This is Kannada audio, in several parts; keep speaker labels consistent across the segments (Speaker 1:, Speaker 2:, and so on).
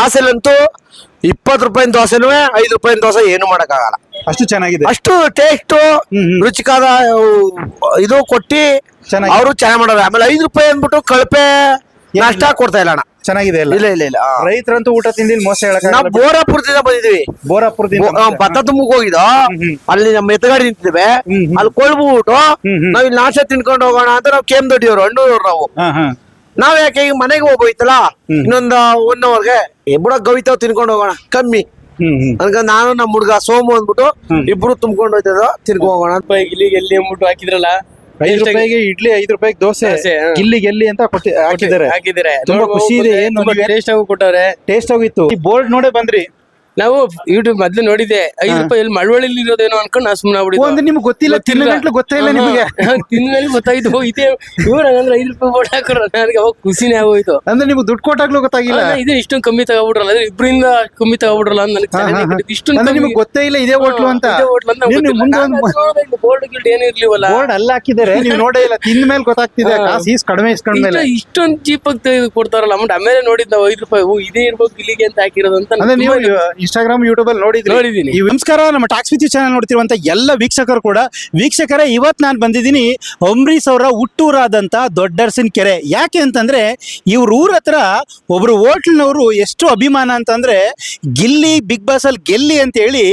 Speaker 1: ದೋಸೆಲಂತೂ 20 ರೂಪಾಯಿ ದೋಸೆನೂ 5 ರೂಪಾಯಿ ದೋಸೆ ಏನು ಮಾಡಕ್ಕಾಗಲ್ಲ.
Speaker 2: ಅಷ್ಟು ಚೆನ್ನಾಗಿದೆ.
Speaker 1: ಅಷ್ಟು ಟೇಸ್ಟ್ ರುಚಿಕಾದ ಇದು ಕೊಟ್ಟಿ
Speaker 2: ಚೆನ್ನಾಗಿ
Speaker 1: ಅವರು ಚೆನ್ನಾಗಿ ಮಾಡೋದು. ಆಮೇಲೆ 5 ರೂಪಾಯಿ ಅಂದ್ಬಿಟ್ಟು ಕಳಪೆ ನಾಷ್ಟ ಕೊಡ್ತಾ ಇಲ್ಲ ಅಣ್ಣ.
Speaker 2: ಚೆನ್ನಾಗಿದೆ ಅಲ್ಲ?
Speaker 1: ಇಲ್ಲ ಇಲ್ಲ ಇಲ್ಲ.
Speaker 2: ರೈತರಂತೂ ಊಟ ತಿಂದಿಲ್ಲ, ಮೋಸ ಹೇಳಕ್
Speaker 1: ನಾವು ಬೋರಾಪುರದಿಂದ ಬಂದಿದ್ವಿ.
Speaker 2: ಬೋರಾಪುರದಿಂದ
Speaker 1: ಭತ್ತ ತುಂಬಕ್ ಹೋಗಿದ್ದು, ಅಲ್ಲಿ ನಮ್ಮ ಎತ್ತಗಾಡಿ ನಿಂತಿದ್ದೇವೆ. ಅಲ್ಲಿ ಕೊಳ್ಬಿಟ್ಟು ನಾವ್ ಇಲ್ಲಿ ನಾಷ್ಟ ತಿನ್ಕೊಂಡು ಹೋಗೋಣ ಅಂತ ನಾವು ಕೇಮ್ ದೊಡ್ಡಿಯವರು ಹಣ್ಣೂರವ್ರು ನಾವು. ನಾವ್ ಯಾಕೆ ಈಗ ಮನೆಗೆ ಹೋಗ್ಬೋಯ್ತಲ್ಲ ಇನ್ನೊಂದು 1 ಅವರ್ಗೆ ಬುಡ ಗವಿತಾವ್ ತಿನ್ಕೊಂಡು ಹೋಗೋಣ ಕಮ್ಮಿ ಅನ್ಕೊಂಡ್ ನಾನು ನಮ್ಮ ಹುಡ್ಗ ಸೋಮು ಅಂದ್ಬಿಟ್ಟು ಇಬ್ರು ತುಂಬ್ಕೊಂಡು ಹೋಯ್ತದ ತಿನ್ಕೊ ಹೋಗೋಣ.
Speaker 3: ಇಲ್ಲಿಗೆ ಎಲ್ಲಿ ಅಂದ್ಬಿಟ್ಟು ಹಾಕಿದ್ರಲ್ಲ,
Speaker 2: 5 ರೂಪಾಯಿಗೆ ಇಡ್ಲಿ, 5 ರೂಪಾಯಿಗೆ ದೋಸೆ, ಗಿಲ್ಲಿ ಅಂತ ಹಾಕಿದ್ದಾರೆ. ತುಂಬಾ ಖುಷಿ ಇದೆ. ಏನು
Speaker 3: ಟೇಸ್ಟ್ ಆಗಿ ಕೊಟ್ಟವ್ರೆ,
Speaker 2: ಟೇಸ್ಟ್ ಆಗಿತ್ತು. ಈ ಬೋರ್ಡ್ ನೋಡೇ ಬಂದ್ರಿ?
Speaker 3: ನಾವು ಯೂಟ್ಯೂಬ್ ಮೊದ್ಲು ನೋಡಿದ್ದೆ. 5 ರೂಪಾಯಿ ಇಲ್ಲಿ ಮಳವಳ್ಳಿಲಿ ಇರೋದೇನೋ ಅನ್ಕೊಂಡು ನಾವು ಸುಮ್ಮನೆ
Speaker 2: ಒಂದು ನಿಮ್ಗೆ ಗೊತ್ತಿಲ್ಲ, ತಿನ್ನಗಂಟ್ಲು ಗೊತ್ತಿಲ್ಲ ನಿಮಗೆ?
Speaker 3: ತಿಂದ್ಮೇಲೆ ಗೊತ್ತಾಯ್ತು, ಇದೇ ಇವ್ರ ಹಂಗಂದ್ರೆ 5 ರೂಪಾಯಿ ಬೋರ್ಡ್ ಹಾಕೋರು. ನನಗೆ ಅವಾಗ ಖುಷಿನೇ ಆಗೋಯ್ತು.
Speaker 2: ಅಂದ್ರೆ ನಿಮ್ಗೆ ದುಡ್ಡು ಕೊಟ್ಟಾಗ್ಲೂ ಗೊತ್ತಾಗಿಲ್ಲ
Speaker 3: ಇದು ಇಷ್ಟೊಂದು ಕಮ್ಮಿ ತಗೋಬಿಟ್ರಲ್ಲ, ಅಂದ್ರೆ ಇಬ್ಬರಿಂದ ಕಮ್ಮಿ ತಗೋಬಿಟ್ರಲ್ಲ ಅಂತ ನನಗೆ ಇಷ್ಟೊಂದು
Speaker 2: ನಿಮ್ಗೆ ಗೊತ್ತೇ ಇಲ್ಲ ಇದೇ ಹೋಟ್ಲು ಅಂತ.
Speaker 3: ಬೋರ್ಡ್ ಗಿಲ್ಡ್ ಏನು ಇರ್ಲಿವಲ್ಲ,
Speaker 2: ಬೋರ್ಡ್ ಅಲ್ಲ ಹಾಕಿದ್ದಾರೆ, ನೀವು ನೋಡೇ ಇಲ್ಲ. ತಿಂದ ಮೇಲೆ ಗೊತ್ತಾಗ್ತಿದೆ ಕಾಸು ಈಸ್ ಕಡಿಮೆ ಇಸ್ಕೊಂಡ್ಮೇಲೆ.
Speaker 3: ಇಷ್ಟೊಂದು ಚೀಪ್ ಆಗಿ ಕೊಡ್ತಾರಲ್ಲ ಅಮೌಂಟ್. ಆಮೇಲೆ ನೋಡಿದ್ ನಾವು 5 ರೂಪಾಯಿ ಇದೇ ಇರ್ಬೇಕು ಇಲ್ಲಿಗೆ ಅಂತ ಹಾಕಿರೋದು ಅಂತ.
Speaker 2: ಅಂದ್ರೆ ನೀವು ಇನ್ಸ್ಟಾಗ್ರಾಮ್, ಯೂಟ್ಯೂಬ್ ಅಲ್ಲಿ ನೋಡಿದೀನಿ. ನಮಸ್ಕಾರ, ನಮ್ಮ ಟಾಕ್ಸ್ ವಿತ್ ಯು ಚಾನಲ್ ನೋಡ್ತಿರುವಂತ ಎಲ್ಲ ವೀಕ್ಷಕರು ಕೂಡ. ವೀಕ್ಷಕರೇ, ಇವತ್ತು ನಾನು ಬಂದಿದ್ದೀನಿ ಅಂಬರೀಶ್ ಅವರ ಹುಟ್ಟೂರಾದಂತ ದೊಡ್ಡರಸಿನ ಕೆರೆ. ಯಾಕೆ ಅಂತಂದ್ರೆ ಇವ್ರ ಊರ ಹತ್ರ ಒಬ್ರು ಹೋಟ್ಲ್ನವರು ಎಷ್ಟು ಅಭಿಮಾನ ಅಂತಂದ್ರೆ, ಗಿಲ್ಲಿ ಬಿಗ್ ಬಾಸ್ ಅಲ್ಲಿ ಗೆಲ್ಲಿ ಅಂತ ಹೇಳಿ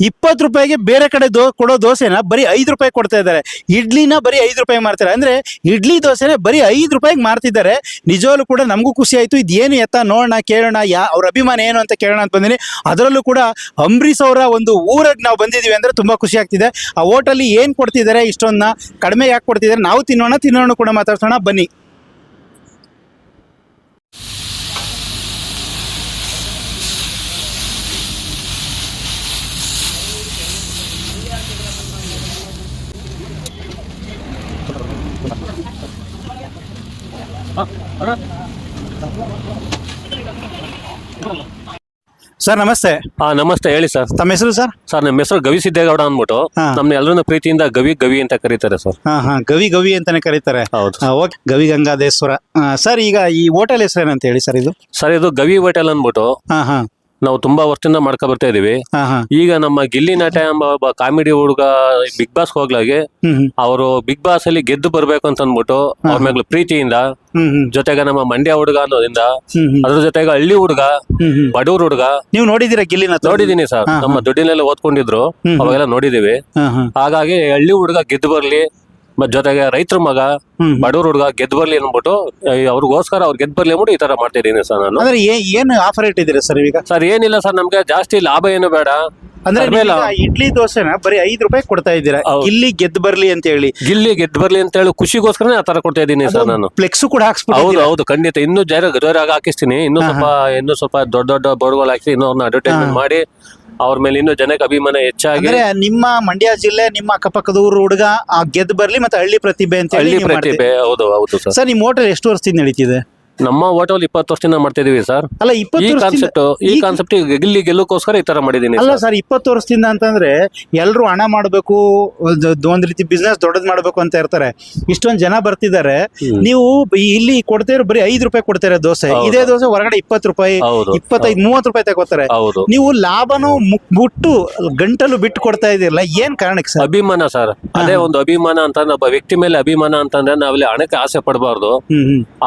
Speaker 2: 20 ರೂಪಾಯಿಗೆ ಬೇರೆ ಕಡೆ ಕೊಡೋ ದೋಸೆನ ಬರೀ 5 ರೂಪಾಯಿ ಕೊಡ್ತಾ ಇದ್ದಾರೆ. ಇಡ್ಲಿನ ಬರೀ 5 ರೂಪಾಯಿ ಮಾರ್ತಾರೆ. ಅಂದ್ರೆ ಇಡ್ಲಿ ದೋಸೆನ ಬರೀ 5 ರೂಪಾಯಿಗೆ ಮಾರ್ತಿದ್ದಾರೆ. ನಿಜವಾಗ್ಲೂ ಕೂಡ ನಮಗೂ ಖುಷಿ ಆಯ್ತು. ಇದೇನು ಎತ್ತ ನೋಡೋಣ, ಕೇಳೋಣ, ಅವ್ರ ಅಭಿಮಾನ ಏನು ಅಂತ ಕೇಳೋಣ ಅಂತ ಬಂದಿನಿ. ಅದರಲ್ಲೂ ಕೂಡ ಅಂಬರೀಶ್ ಅವರ ಒಂದು ಊರಿಗೆ ನಾವು ಬಂದಿದೀವಿ ಅಂದ್ರೆ ತುಂಬಾ ಖುಷಿ ಆಗ್ತಿದೆ. ಆ ಹೋಟೆಲ್ ಏನ್ ಕೊಡ್ತಿದ್ದಾರೆ, ಇಷ್ಟೊಂದನ್ನ ಕಡಿಮೆ ಯಾಕೆ ಕೊಡ್ತಿದ್ದಾರೆ, ನಾವು ತಿನ್ನೋಣ ಕೂಡ ಮಾತಾಡ್ಸೋಣ ಬನ್ನಿ. ಸರ್ ನಮಸ್ತೆ.
Speaker 4: ನಮಸ್ತೆ, ಹೇಳಿ ಸರ್.
Speaker 2: ತಮ್ಮ ಹೆಸರು ಸರ್?
Speaker 4: ಸರ್ ನಮ್ಮ ಹೆಸರು ಗವಿ ಸಿದ್ದೇಗೌಡ ಅಂದ್ಬಿಟ್ಟು ನಮ್ನ ಎಲ್ಲರನ್ನ ಪ್ರೀತಿಯಿಂದ ಗವಿ ಅಂತ ಕರೀತಾರೆ ಸರ್.
Speaker 2: ಗವಿ ಅಂತಾನೆ ಕರೀತಾರೆ.
Speaker 4: ಹೌದು.
Speaker 2: ಓಕೆ, ಗವಿ ಗಂಗಾಧೇಶ್ವರ. ಸರ್, ಈಗ ಈ ಹೋಟೆಲ್ ಹೆಸರು ಏನಂತ ಹೇಳಿ ಸರ್? ಇದು
Speaker 4: ಸರ್, ಇದು ಗವಿ ಹೋಟೆಲ್ ಅಂದ್ಬಿಟ್ಟು ನಾವು ತುಂಬಾ ವರ್ಷದಿಂದ ಮಾಡ್ಕೊ ಬರ್ತಾ ಇದೀವಿ. ಈಗ ನಮ್ಮ ಗಿಲ್ಲಿ ನಟ ಎಂಬ ಒಬ್ಬ ಕಾಮಿಡಿ ಹುಡುಗ ಬಿಗ್ ಬಾಸ್ ಹೋಗ್ಲಾಗಿ ಅವರು ಬಿಗ್ ಬಾಸ್ ಅಲ್ಲಿ ಗೆದ್ದು ಬರ್ಬೇಕು ಅಂತ ಅಂದ್ಬಿಟ್ಟು ಅವ್ರ ಮೇಲೆ ಪ್ರೀತಿಯಿಂದ, ಜೊತೆಗೆ ನಮ್ಮ ಮಂಡ್ಯ ಹುಡುಗ ಅನ್ನೋದ್ರಿಂದ, ಅದ್ರ ಜೊತೆಗೆ ಹಳ್ಳಿ ಹುಡುಗ, ಬಡವ್ರ ಹುಡುಗ.
Speaker 2: ನೀವು ನೋಡಿದೀರಾ ಗಿಲ್ಲಿನ?
Speaker 4: ನೋಡಿದೀನಿ ಸರ್, ನಮ್ಮ ದುಡ್ಡಿನೆಲ್ಲ ಓದ್ಕೊಂಡಿದ್ರು, ಅವಾಗೆಲ್ಲ ನೋಡಿದೀವಿ. ಹಾಗಾಗಿ ಹಳ್ಳಿ ಹುಡುಗ ಗೆದ್ದು ಬರ್ಲಿ, ಜೊತೆಗೆ ರೈತರ ಮಗ, ಬಡವ್ರ ಹುಡುಗ ಗೆದ್ದು ಬರ್ಲಿ ಅಂದ್ಬಿಟ್ಟು ಅವ್ರಿಗೋಸ್ಕರ ಅವ್ರು ಗೆದ್ದು ಬರ್ಲಿ ಅಂದ್ಬಿಟ್ಟು ಈ ತರ ಮಾಡ್ತಾ ಇದೀನಿ ಸರ್ ನಾನು.
Speaker 2: ಅಂದ್ರೆ ಏನು ಆಫರ್ ಇಟ್ಟಿದ್ದೀರಾ ಸರ್ ಈಗ?
Speaker 4: ಸರ್ ಏನಿಲ್ಲ ಸರ್, ನಮ್ಗೆ ಜಾಸ್ತಿ ಲಾಭ ಏನು ಬೇಡ.
Speaker 2: ಅಂದ್ರೆ ಇಡ್ಲಿ ದೋಸೆನ ಬರೀ 5 ರೂಪಾಯಿ ಕೊಡ್ತಾ ಇದ್ದೀರಾ, ಗಿಲ್ಲಿ ಗೆದ್ದು ಬರ್ಲಿ ಅಂತ ಹೇಳಿ.
Speaker 4: ಗಿಲ್ಲಿ ಗೆದ್ದು ಬರ್ಲಿ ಅಂತ ಹೇಳಿ ಖುಷಿಗೋಸ್ಕರ ಆ ತರ ಕೊಡ್ತಾ ಇದೀನಿ ಸರ್ ನಾನು.
Speaker 2: ಫ್ಲೆಕ್ಸ್ ಕೂಡ ಹಾಕ್ಸ್ಬಿಟ್ಟು.
Speaker 4: ಹೌದು ಹೌದು, ಖಂಡಿತ. ಇನ್ನೂ ಜೋರಾಗಿ ಹಾಕಿಸ್ತೀನಿ. ಇನ್ನೂ ಸ್ವಲ್ಪ ದೊಡ್ಡ ಬೋರ್ಡ್ಗಳು ಹಾಕಿ ಇನ್ನೂ ಅವ್ರನ್ನ ಅಡ್ವರ್ಟೈಸ್ಮೆಂಟ್ ಮಾಡಿ ಅವ್ರ ಮೇಲೆ ಇನ್ನೂ ಜನಕ್ಕೆ ಅಭಿಮಾನ ಹೆಚ್ಚಾಗಿ.
Speaker 2: ನಿಮ್ಮ ಮಂಡ್ಯ ಜಿಲ್ಲೆ, ನಿಮ್ಮ ಅಕ್ಕಪಕ್ಕದ ಊರು ಹುಡುಗ ಗೆದ್ದು ಬರ್ಲಿ ಮತ್ತೆ ಹಳ್ಳಿ ಪ್ರತಿಭೆ ಅಂತ ಹೇಳಿ.
Speaker 4: ಹಳ್ಳಿ ಪ್ರತಿಭೆ, ಹೌದು ಹೌದು ಸರ್.
Speaker 2: ಸರ್, ನಿಮ್ಮ ಹೋಟೆಲ್ ಎಷ್ಟು ವರ್ಷದಿಂದ ನಡೀತಿದೆ?
Speaker 4: ನಮ್ಮ ಹೋಟೆಲ್ 20 ವರ್ಷದಿಂದ ಮಾಡ್ತಾ ಇದೀವಿ ಸರ್.
Speaker 2: ಅಲ್ಲ,
Speaker 4: ಈ ಕಾನ್ಸೆಪ್ಟ್ ಗೆಲ್ಲುಕೋಸ್ಕರ ಈ ತರ ಮಾಡಿದೀನಿ.
Speaker 2: ಅಲ್ಲ ಸರ್, 20 ವರ್ಷದಿಂದ ಅಂತಂದ್ರೆ ಎಲ್ರು ಹಣ ಮಾಡಬೇಕು, ಒಂದ್ ರೀತಿ ಬಿಸ್ನೆಸ್ ದೊಡ್ಡದ್ ಮಾಡ್ಬೇಕು ಅಂತ ಇರ್ತಾರೆ. ಇಷ್ಟೊಂದ್ ಜನ ಬರ್ತಿದ್ದಾರೆ. ನೀವು ಇಲ್ಲಿ ಕೊಡ್ತೀರ ಬರೀ 5 ರೂಪಾಯಿ ಕೊಡ್ತಾರೆ ದೋಸೆ. ಇದೇ ದೋಸೆ ಹೊರಗಡೆ 20 ರೂಪಾಯಿ, 25-30 ರೂಪಾಯಿ ತಗೋತಾರೆ. ನೀವು ಲಾಭನೂ ಬಿಟ್ಟು ಗಂಟಲು ಬಿಟ್ಟು ಕೊಡ್ತಾ ಇದೀರಲ್ಲ, ಏನ್ ಕಾರಣಕ್ಕೆ ಸರ್?
Speaker 4: ಅಭಿಮಾನ ಸರ್, ಅದೇ ಒಂದು ಅಭಿಮಾನ ಅಂತಂದ್ರೆ ಒಬ್ಬ ವ್ಯಕ್ತಿ ಮೇಲೆ ಅಭಿಮಾನ ಅಂತಂದ್ರೆ ನಾವಲ್ಲಿ ಹಣಕ್ಕೆ ಆಸೆ ಪಡಬಾರ್ದು.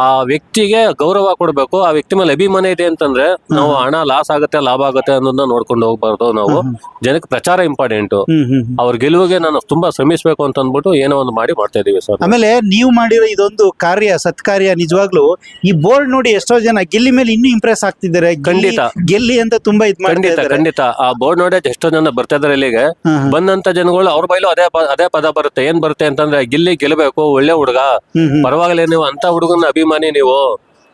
Speaker 4: ಆ ವ್ಯಕ್ತಿಗೆ ಗೌರವ ಕೊಡ್ಬೇಕು. ಆ ವ್ಯಕ್ತಿ ಮೇಲೆ ಅಭಿಮಾನ ಇದೆ ಅಂತಂದ್ರೆ ನಾವು ಹಣ ಲಾಸ್ ಆಗುತ್ತೆ ಲಾಭ ಆಗುತ್ತೆ ಅನ್ನೋದನ್ನ ನೋಡ್ಕೊಂಡು ಹೋಗ್ಬಾರ್ದು. ನಾವು ಜನಕ್ಕೆ ಪ್ರಚಾರ ಇಂಪಾರ್ಟೆಂಟ್. ಅವ್ರ ಗೆಲುವಿಗೆ ನಾನು ತುಂಬಾ ಶ್ರಮಿಸ್ಬೇಕು ಅಂತ ಅಂದ್ಬಿಟ್ಟು ಏನೋ ಒಂದು ಮಾಡ್ತಾ ಇದೀವಿ ಸರ್.
Speaker 2: ಆಮೇಲೆ ನೀವು ಮಾಡಿರೋ ಇದೊಂದು ಸತ್ಕಾರ್ಯ ನಿಜವಾಗ್ಲು ಈ ಬೋರ್ಡ್ ನೋಡಿ ಎಷ್ಟೋ ಜನ ಗಿಲ್ಲಿ ಮೇಲೆ ಇನ್ನೂ ಇಂಪ್ರೆಸ್ ಆಗ್ತಿದ್ದಾರೆ.
Speaker 4: ಖಂಡಿತ
Speaker 2: ಗೆಲ್ಲಿ ಅಂತ ತುಂಬಾ
Speaker 4: ಖಂಡಿತ ಆ ಬೋರ್ಡ್ ನೋಡಿ ಎಷ್ಟೋ ಜನ ಬರ್ತಾ ಇದಾರೆ ಇಲ್ಲಿಗೆ. ಬಂದಂತ ಜನಗಳು ಅವ್ರ ಬೈಲು ಅದೇ ಪದ ಬರುತ್ತೆ. ಏನ್ ಬರುತ್ತೆ ಅಂತಂದ್ರೆ, ಗಿಲ್ಲಿ ಗೆಲ್ಲಬೇಕು, ಒಳ್ಳೆ ಹುಡುಗ, ಪರವಾಗಿಲ್ಲ, ನೀವು ಅಂತ ಹುಡುಗನ ಅಭಿಮಾನಿ, ನೀವು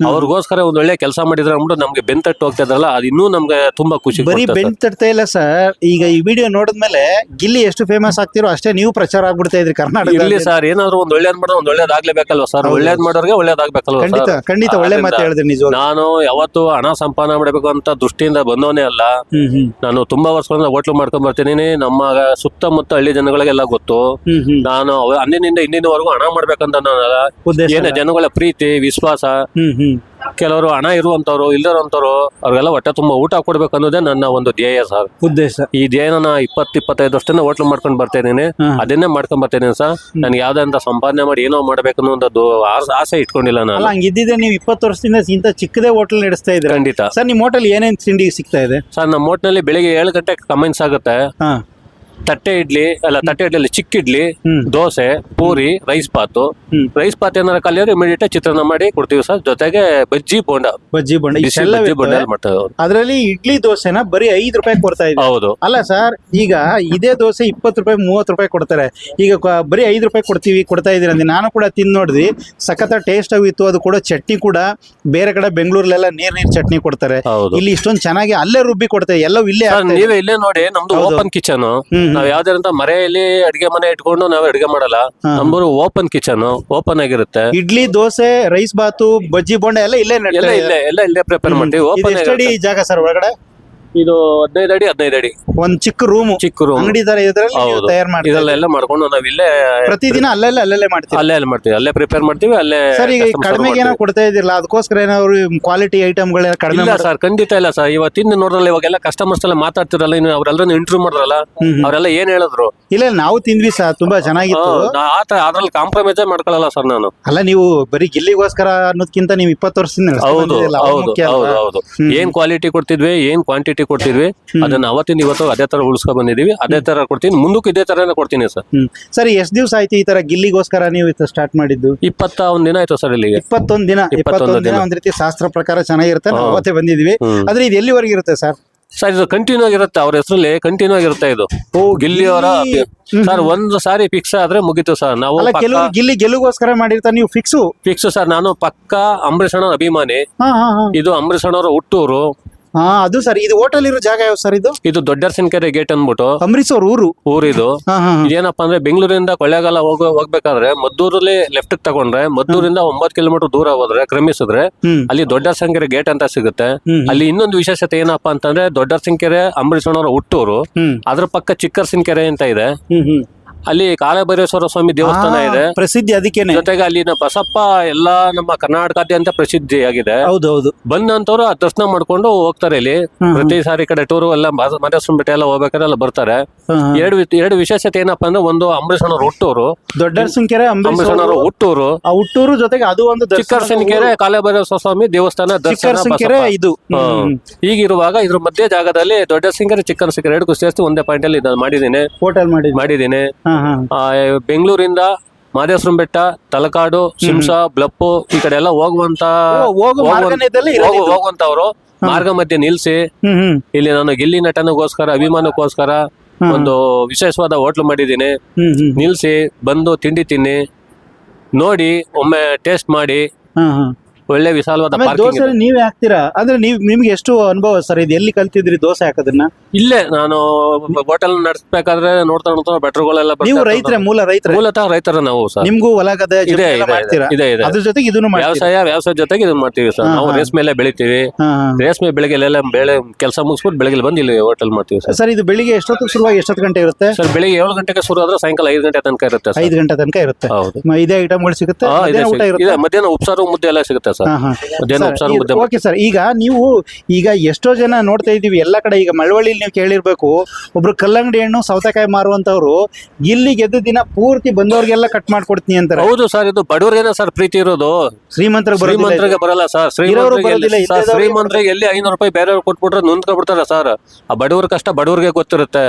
Speaker 4: ಅವ್ರಿಗೋಸ್ಕರ ಒಂದ್ ಒಳ್ಳೆ ಕೆಲಸ ಮಾಡಿದ್ರೆ ಅಂದ್ಬಿಟ್ಟು ನಮ್ಗೆ ಬೆಂತಟ್ಟು ಹೋಗ್ತಾ ಇದ್ರಲ್ಲ, ಅದು ಇನ್ನೂ ನಮ್ಗೆ ತುಂಬಾ ಖುಷಿ.
Speaker 2: ಬರೀ ಬೆಂತಡ್ತಾ ಇಲ್ಲ ಸರ್. ಈಗ ಈ ವಿಡಿಯೋ ನೋಡಿದ್ಮೇಲೆ ಗಿಲ್ಲಿ ಎಷ್ಟು ಫೇಮಸ್ ಆಗ್ತಿರೋ ಅಷ್ಟೇ ನೀವು ಪ್ರಚಾರ ಆಗ್ಬಿಡ್ತಾ ಇದ್ರಿ ಕರ್ನಾಟಕ.
Speaker 4: ಇಲ್ಲಿ ಸರ್, ಏನಾದ್ರು ಒಂದ್ ಒಳ್ಳೇದ್ ಮಾಡೋ ಒಂದ್ ಒಳ್ಳೇದಾಗ್ಲೇಬೇಕಲ್ವಾ ಸರ್? ಒಳ್ಳೇದ್ ಮಾಡೋರ್ಗೆ ಒಳ್ಳೇದಾಗ್ಬೇಕಲ್ವಾ?
Speaker 2: ಖಂಡಿತ ಒಳ್ಳೆ ಮಾತು ಹೇಳಿದ್ರಿ. ನಿಜ,
Speaker 4: ನಾನು ಯಾವತ್ತು ಹಣ ಸಂಪಾದನೆ ಮಾಡ್ಬೇಕು ಅಂತ ದೃಷ್ಟಿಯಿಂದ ಬಂದವನೇ ಅಲ್ಲ. ನಾನು ತುಂಬಾ ವರ್ಷಗಳಿಂದ ಹೋಟ್ಲು ಮಾಡ್ಕೊಂಡ್ ಬರ್ತೀನಿ. ನಮ್ಮ ಸುತ್ತಮುತ್ತ ಹಳ್ಳಿ ಜನಗಳಿಗೆಲ್ಲ ಗೊತ್ತು. ನಾನು ಅಂದಿನಿಂದ ಇಂದಿನವರೆಗೂ ಹಣ ಮಾಡ್ಬೇಕಂತ ಏನೇ ಜನಗಳ ಪ್ರೀತಿ ವಿಶ್ವಾಸ ಕೆಲವರು ಹಣ ಇರುವಂತವ್ರು ಇಲ್ದಿರೋಂಥವ್ರು ಅವ್ರಿಗೆಲ್ಲ ಹೊಟ್ಟೆ ತುಂಬಾ ಊಟ ಕೊಡ್ಬೇಕು ಅನ್ನೋದೇ ನನ್ನ ಒಂದು ಧ್ಯೇಯ ಸರ್.
Speaker 2: ಉದ್ದೇಶ.
Speaker 4: ಈ ಧ್ಯೇಯನ ನಾ 20-25 ವರ್ಷದಿಂದ ಹೋಟ್ಲು ಮಾಡ್ಕೊಂಡು ಬರ್ತಾ ಇದೀನಿ. ಅದನ್ನೇ ಮಾಡ್ಕೊಂಡ್ ಬರ್ತಾ ಸರ್. ನನ್ಗೆ ಯಾವ್ದೇ ಅಂತ ಸಂಪಾದನೆ ಮಾಡಿ ಏನೋ ಮಾಡ್ಬೇಕು ಅನ್ನೋ ಆಸೆ ಇಟ್ಕೊಂಡಿಲ್ಲ ನಾನು.
Speaker 2: ಅಲ್ಲ, ಹಂಗಿದ್ದಿದ್ರೆ ನೀವು 20 ವರ್ಷದಿಂದ ಇಂತ ಚಿಕ್ಕದೇ ಹೋಟೆಲ್ ನಡೆಸ್ತಾ ಇದ್ರೆ.
Speaker 4: ಖಂಡಿತ
Speaker 2: ಸರ್, ನಿಮ್ ಹೋಟೆಲ್ ಏನೇನ್ ತಿಂಡಿ ಸಿಗ್ತಾ ಇದೆ
Speaker 4: ಸರ್? ನಮ್ಮ ಹೋಟ್ಲಲ್ಲಿ ಬೆಳಿಗ್ಗೆ 7 ಗಂಟೆಗೆ ಕಮೆನ್ಸ್ ಆಗುತ್ತೆ. ತಟ್ಟೆ ಇಡ್ಲಿ ಚಿಕ್ಕ ಇಡ್ಲಿ, ದೋಸೆ, ಪೂರಿ, ರೈಸ್ ಬಾತು. ರೈಸ್ ಬಾತ್ ಏನಾರ ಕಲಿಯೋರು ಇಮಿಡಿಯೇಟ್ ಚಿತ್ರಾನ್ನ ಮಾಡಿ ಕೊಡ್ತೀವಿ ಸರ್. ಜೊತೆಗೆ ಬಜ್ಜಿ ಬೋಂಡ ಮಾಡ್ತೇವೆ.
Speaker 2: ಅದ್ರಲ್ಲಿ ಇಡ್ಲಿ ದೋಸೆನ ಬರೀ 5 ರೂಪಾಯಿ ಕೊಡ್ತಾ ಇದೆ.
Speaker 4: ಹೌದು.
Speaker 2: ಅಲ್ಲ ಸರ್, ಈಗ ಇದೇ ದೋಸೆ 20 ರೂಪಾಯಿ 30 ರೂಪಾಯಿ ಕೊಡ್ತಾರೆ. ಈಗ ಬರೀ 5 ರೂಪಾಯಿ ಕೊಡ್ತಾ ಇದೀರ ಅಂದ್ರೆ ನಾನು ಕೂಡ ತಿಂದು ನೋಡಿದ್ವಿ. ಸಖತ್ ಟೇಸ್ಟ್ ಆಗಿತ್ತು. ಅದು ಕೂಡ ಚಟ್ನಿ ಕೂಡ ಬೇರೆ ಕಡೆ ಬೆಂಗಳೂರಲ್ಲೆಲ್ಲ ನೀರ್ ಚಟ್ನಿ ಕೊಡ್ತಾರೆ. ಇಲ್ಲಿ ಇಷ್ಟೊಂದು ಚೆನ್ನಾಗಿ ಅಲ್ಲೇ ರುಬ್ಬಿ ಕೊಡ್ತಾರೆ. ಎಲ್ಲವೂ ಇಲ್ಲೇ.
Speaker 4: ನೀವೇ ಇಲ್ಲೇ ನೋಡಿ, ನಮ್ದು ಓಪನ್ ಕಿಚನ್. ನಾವ್ ಯಾವ್ದಾರಂತ ಮರೆಯಲ್ಲಿ ಅಡಿಗೆ ಮನೆ ಇಟ್ಕೊಂಡು ನಾವ್ ಅಡಿಗೆ ಮಾಡಲ್ಲ. ನಮ್ದು ಓಪನ್ ಕಿಚನ್, ಓಪನ್ ಆಗಿರುತ್ತೆ.
Speaker 2: ಇಡ್ಲಿ, ದೋಸೆ, ರೈಸ್ ಬಾತು, ಬಜ್ಜಿ ಬೋಂಡ ಎಲ್ಲ ಇಲ್ಲೇ
Speaker 4: ಇಲ್ಲೇ ಪ್ರಿಪೇರ್ ಮಾಡ್ತೀವಿ. ಓಪನ್
Speaker 2: ಜಾಗ ಸರ್ ಒಳಗಡೆ.
Speaker 4: ಇದು 15 ಅಡಿ
Speaker 2: ಒಂದ್ ಚಿಕ್ಕ ರೂಮ್ ಅಂಗಡಿ ತರ ತಯಾರು ಮಾಡ್ತೀವಿ.
Speaker 4: ಇದೆಲ್ಲ ಮಾಡ್ಕೊಂಡು ನಾವ್ ಇಲ್ಲೇ
Speaker 2: ಪ್ರತಿದಿನ ಅಲ್ಲೇ ಮಾಡ್ತೀವಿ.
Speaker 4: ಅಲ್ಲೇ ಪ್ರಿಪೇರ್ ಮಾಡ್ತೀವಿ. ಅಲ್ಲೇ
Speaker 2: ಸರ್, ಈಗ ಕಡಿಮೆ ಏನೋ ಕೊಡ್ತಾ ಇದಿರಲ್ಲ, ಅದಕ್ಕೋಸ್ಕರ ಏನಾದ್ರು ಕ್ವಾಲಿಟಿ ಐಟಮ್ಗಳ ಕಡಿಮೆ?
Speaker 4: ಇಲ್ಲ ಸರ್, ಖಂಡಿತ ಇಲ್ಲ ಸರ್. ಇವತ್ತಿನ ನೋಡ್ರಲ್ಲ, ಇವಾಗೆಲ್ಲ ಕಸ್ಟಮರ್ಸ್ ಎಲ್ಲ ಮಾತಾಡ್ತಿರಲ್ಲ, ಇನ್ನು ಅವ್ರೆಲ್ಲರೂ ಇಂಟರ್ವ್ಯೂ ಮಾಡಿದ್ರಲ್ಲ, ಅವರೆಲ್ಲ ಏನ್ ಹೇಳಿದ್ರು?
Speaker 2: ಇಲ್ಲ, ನಾವು ತಿಂದ್ವಿ ಸರ್, ತುಂಬಾ ಚೆನ್ನಾಗಿತ್ತು.
Speaker 4: ಅದ್ರಲ್ಲಿ ಕಾಂಪ್ರಮೈಸ್ ಮಾಡ್ಕೊಳ್ಳಲ್ಲ ಸರ್ ನಾನು.
Speaker 2: ಅಲ್ಲ, ನೀವು ಬರೀ ಗಿಲ್ಲಿಗೋಸ್ಕರ ಅನ್ನೋದಕ್ಕಿಂತ ನೀವು 20 ವರ್ಷದಿಂದ
Speaker 4: ಹೌದು. ಏನ್ ಕ್ವಾಲಿಟಿ ಕೊಡ್ತಿದ್ವಿ, ಏನ್ ಕ್ವಾಂಟಿಟಿ ಕೊಡ್ತಿದ್ವಿ, ಅದನ್ನ ಅವತ್ತಿನ ಇವತ್ತು ಅದೇ ತರ ಉಳಿಸ್ಕೊ ಬಂದಿದೀವಿ. ಅದೇ ತರ ಕೊಡ್ತೀನಿ, ಮುಂದಕ್ಕೂ ಇದೇ ತರನೇ ಕೊಡ್ತೀನಿ ಸರ್.
Speaker 2: ಸರ್, ಎಷ್ಟ್ ದಿವಸ ಆಯ್ತು ಈ ತರ ಗಿಲ್ಲಿಗೋಸ್ಕರ ನೀವು ಸ್ಟಾರ್ಟ್ ಮಾಡಿದ್ದು?
Speaker 4: 21 ದಿನ ಆಯ್ತು ಸರ್. ಇಲ್ಲಿಗೆ
Speaker 2: 21 ದಿನ. ಒಂದ್ ರೀತಿ ಶಾಸ್ತ್ರ ಪ್ರಕಾರ ಚೆನ್ನಾಗಿರುತ್ತೆ. ನಾವು ಅವತ್ತೇ ಬಂದಿದೀವಿ. ಆದ್ರೆ ಇದು ಎಲ್ಲಿವರೆಗೆ ಇರುತ್ತೆ ಸರ್?
Speaker 4: ಸರ್, ಇದು ಕಂಟಿನ್ಯೂ ಆಗಿರುತ್ತೆ. ಅವ್ರ ಹೆಸರಲ್ಲಿ ಕಂಟಿನ್ಯೂ ಆಗಿರುತ್ತೆ. ಇದು ಗಿಲ್ಲಿ ಅವರ ಸರ್, ಒಂದು ಸಾರಿ ಫಿಕ್ಸ್ ಆದ್ರೆ ಮುಗೀತು ಸರ್. ನಾವು
Speaker 2: ಗಿಲ್ಲಿ ಗೆಲುಗೋಸ್ಕರ ಮಾಡಿರ್ತಾರೆ, ನೀವು ಫಿಕ್ಸ್
Speaker 4: ಸರ್. ನಾನು ಪಕ್ಕಾ ಅಂಬರೀಷ್ ಅಣ್ಣನ ಅಭಿಮಾನಿ. ಇದು ಅಂಬರೀಷ್ ಅಣ್ಣವರ ಹುಟ್ಟೂರು.
Speaker 2: ಅದು ಸರ್. ಇದು ಹೋಟೆಲ್ ಇರೋ ಜಾಗ ಯಾವ ಸರ್?
Speaker 4: ಇದು ದೊಡ್ಡರಸಿನಕೆರೆ ಗೇಟ್ ಅಂದ್ಬಿಟ್ಟು
Speaker 2: ಅಂಬರೀಷ್ ಅವ್ರ ಊರಿದು.
Speaker 4: ಇದೇನಪ್ಪ ಅಂದ್ರೆ ಬೆಂಗಳೂರಿಂದ ಕೊಳ್ಳೇಗಾಲ ಹೋಗ್ಬೇಕಾದ್ರೆ ಮದ್ದೂರಲ್ಲಿ ಲೆಫ್ಟ್ ತಗೊಂಡ್ರೆ, ಮದ್ದೂರಿಂದ 9 ಕಿಲೋಮೀಟರ್ ದೂರ ಹೋದ್ರೆ ಕ್ರಮಿಸಿದ್ರೆ ಅಲ್ಲಿ ದೊಡ್ಡರಸಿನಕೆರೆ ಗೇಟ್ ಅಂತ ಸಿಗುತ್ತೆ. ಅಲ್ಲಿ ಇನ್ನೊಂದು ವಿಶೇಷತೆ ಏನಪ್ಪಾ ಅಂತಂದ್ರೆ, ದೊಡ್ಡರಸಿನಕೆರೆ ಅಂಬರೀಷ್ ಅಣ್ಣವರ ಹುಟ್ಟೂರು. ಅದ್ರ ಪಕ್ಕ ಚಿಕ್ಕರಸಿನಕೆರೆ ಅಂತ ಇದೆ. ಅಲ್ಲಿ ಕಾಲಭೈರೇಶ್ವರ ಸ್ವಾಮಿ ದೇವಸ್ಥಾನ ಇದೆ,
Speaker 2: ಪ್ರಸಿದ್ಧಿ. ಅದಕ್ಕೆ ಜೊತೆಗೆ
Speaker 4: ಅಲ್ಲಿನ ಬಸಪ್ಪ ಎಲ್ಲಾ ನಮ್ಮ ಕರ್ನಾಟಕಾದ್ಯಂತ ಪ್ರಸಿದ್ಧಿಯಾಗಿದೆ.
Speaker 2: ಹೌದೌದು.
Speaker 4: ಬಂದಂತವ್ರು ದರ್ಶನ ಮಾಡ್ಕೊಂಡು ಹೋಗ್ತಾರೆ. ಇಲ್ಲಿ ಪ್ರತಿ ಸಾರಿ ಕಡೆ ಟೂರ್ ಎಲ್ಲ ಮದೇಶ್ವರ ಬೆಟ್ಟ ಎಲ್ಲ ಹೋಗ್ಬೇಕಾದ್ರೆ ಎಲ್ಲ ಬರ್ತಾರೆ. ಎರಡು ವಿಶೇಷತೆ ಏನಪ್ಪಾ ಅಂದ್ರೆ, ಒಂದು ಅಂಬರೀಷ್ ಅಣ್ಣವ್ರ ಹುಟ್ಟೂರು,
Speaker 2: ದೊಡ್ಡರಸಿನಕೆರೆ ಅಂಬರೀಷ್ ಅಣ್ಣವ್ರ
Speaker 4: ಹುಟ್ಟೂರು.
Speaker 2: ಆ ಹುಟ್ಟೂರು ಜೊತೆಗೆ ಅದು ಒಂದು
Speaker 4: ಚಿಕ್ಕರಸಿನಕೆರೆ ಕಾಲಭೈರೇಶ್ವರ ಸ್ವಾಮಿ ದೇವಸ್ಥಾನ ದರ್ಶನ.
Speaker 2: ಇದು
Speaker 4: ಹೀಗಿರುವಾಗ ಇದ್ರ ಮಧ್ಯ ಜಾಗದಲ್ಲಿ ದೊಡ್ಡರಸಿನಕೆರೆ ಚಿಕ್ಕರಸಿನಕೆರೆ ಎರಡಕ್ಕೂ ಸೇರಿಸಿ ಒಂದೇ ಪಾಯಿಂಟ್ ಅಲ್ಲಿ ಮಾಡಿದ್ದೀನಿ, ಹೋಟೆಲ್ ಮಾಡಿದ್ದೀನಿ. ಬೆಂಗಳೂರಿಂದ ಮಹದೇಶ್ವರ ಬೆಟ್ಟ, ತಲಕಾಡು, ಶಿಂಷಾ, ಬ್ಲಪ್ಪು ಈ ಕಡೆ ಎಲ್ಲ ಹೋಗುವಂತವ್ರು ಮಾರ್ಗ ಮಧ್ಯೆ ನಿಲ್ಸಿ ಇಲ್ಲಿ ನಾನು ಗಿಲ್ಲಿ ನಟನಗೋಸ್ಕರ, ಅಭಿಮಾನಕ್ಕೋಸ್ಕರ ಒಂದು ವಿಶೇಷವಾದ ಹೋಟ್ಲು ಮಾಡಿದ್ದೀನಿ. ನಿಲ್ಸಿ ಬಂದು ತಿಂಡಿ ತಿನ್ನಿ, ನೋಡಿ, ಒಮ್ಮೆ ಟೇಸ್ಟ್ ಮಾಡಿ. ಒಳ್ಳೆ ವಿಶಾಲವಾದ
Speaker 2: ದೋಸೆ ನೀವೇ ಹಾಕ್ತೀರಾ ಅಂದ್ರೆ ನಿಮ್ಗೆ ಎಷ್ಟು ಅನುಭವ ಸರ್? ಇದು ಎಲ್ಲಿ ಕಲ್ತಿದ್ರಿ ದೋಸೆ ಹಾಕೋದನ್ನ?
Speaker 4: ಇಲ್ಲೇ ನಾನು ಹೋಟೆಲ್ ನಡೆಸಬೇಕಾದ್ರೆ ನೋಡ್ತಾ ಬೆಟ್ರುಗಳೆಲ್ಲ.
Speaker 2: ನೀವು ರೈತರ?
Speaker 4: ಮೂಲತಃ ರೈತರ ನಾವು ಸರ್.
Speaker 2: ನಿಮ್ಗೂ ಹೊಲ ಗದ್ದೆ ಇದೆ? ಅದ್ರ ಜೊತೆಗೆ ಇದನ್ನು
Speaker 4: ವ್ಯವಸಾಯ ಜೊತೆಗೆ ಇದನ್ನ ಮಾಡ್ತೀವಿ ಸರ್. ನಾವು ರೇಷ್ಮೆ ಬೆಳಿತೀವಿ. ರೇಷ್ಮೆ ಬೆಳಗ್ಗೆ ಬೆಳೆ ಕೆಲಸ ಮುಗಿಸ್ಬಿಟ್ಟು ಬೆಳಗ್ಗೆ ಬಂದು ಇಲ್ಲಿ ಹೋಟೆಲ್ ಮಾಡ್ತೀವಿ ಸರ್.
Speaker 2: ಸರ್, ಇದು ಬೆಳಿಗ್ಗೆ ಎಷ್ಟೊತ್ತು ಶುರುವಾಗಿ ಎಷ್ಟೊತ್ತು ಗಂಟೆ ಇರುತ್ತೆ ಸರ್?
Speaker 4: ಬೆಳಿಗ್ಗೆ 7 ಗಂಟೆಗೆ ಶುರು ಆದ್ರೆ ಸಾಯಂಕಾಲ 5 ಗಂಟೆ ತನಕ ಇರುತ್ತೆ.
Speaker 2: 5 ಗಂಟೆ ತನಕ ಇರುತ್ತೆ. ಇದೇ ಐಟಮ್ಗಳು ಸಿಗುತ್ತೆ.
Speaker 4: ಮಧ್ಯಾಹ್ನ ಉಪ್ಸಾರು ಮುದ್ದೆ ಎಲ್ಲ ಸಿಗುತ್ತೆ ಸರ್.
Speaker 2: ಓಕೆ ಸರ್, ಈಗ ಎಷ್ಟೋ ಜನ ನೋಡ್ತಾ ಇದೀವಿ ಎಲ್ಲ ಕಡೆ. ಈಗ ಮಳವಳ್ಳಿಲಿ ನೀವು ಕೇಳಿರ್ಬೇಕು, ಒಬ್ರು ಕಲ್ಲಂಗಡಿ ಹಣ್ಣು ಸೌತೆಕಾಯಿ ಮಾರುವಂತವ್ರು ಇಲ್ಲಿ ಗೆದ್ದ ದಿನ ಪೂರ್ತಿ ಬಂದವ್ರಿಗೆಲ್ಲ ಕಟ್ ಮಾಡ್ಕೊಡ್ತೀನಿ ಅಂತಾರೆ.
Speaker 4: ಹೌದು ಸರ್, ಇದು ಬಡವರಿಗೇನ ಸರ್ ಪ್ರೀತಿ ಇರೋದು, ಶ್ರೀಮಂತರಿಗೆ ಬರಲ್ಲ ಸರ್. ಶ್ರೀಮಂತರಿಗೆ ಎಲ್ಲಿ 500 ರೂಪಾಯಿ ಬೇರೆಯವ್ರು ಕೊಟ್ಬಿಟ್ರೆ ನೊಂದ್ಕೊಬಿಡ್ತಾರೆ ಸರ್. ಆ ಬಡವ್ರ ಕಷ್ಟ ಬಡವ್ರಿಗೆ ಗೊತ್ತಿರುತ್ತೆ.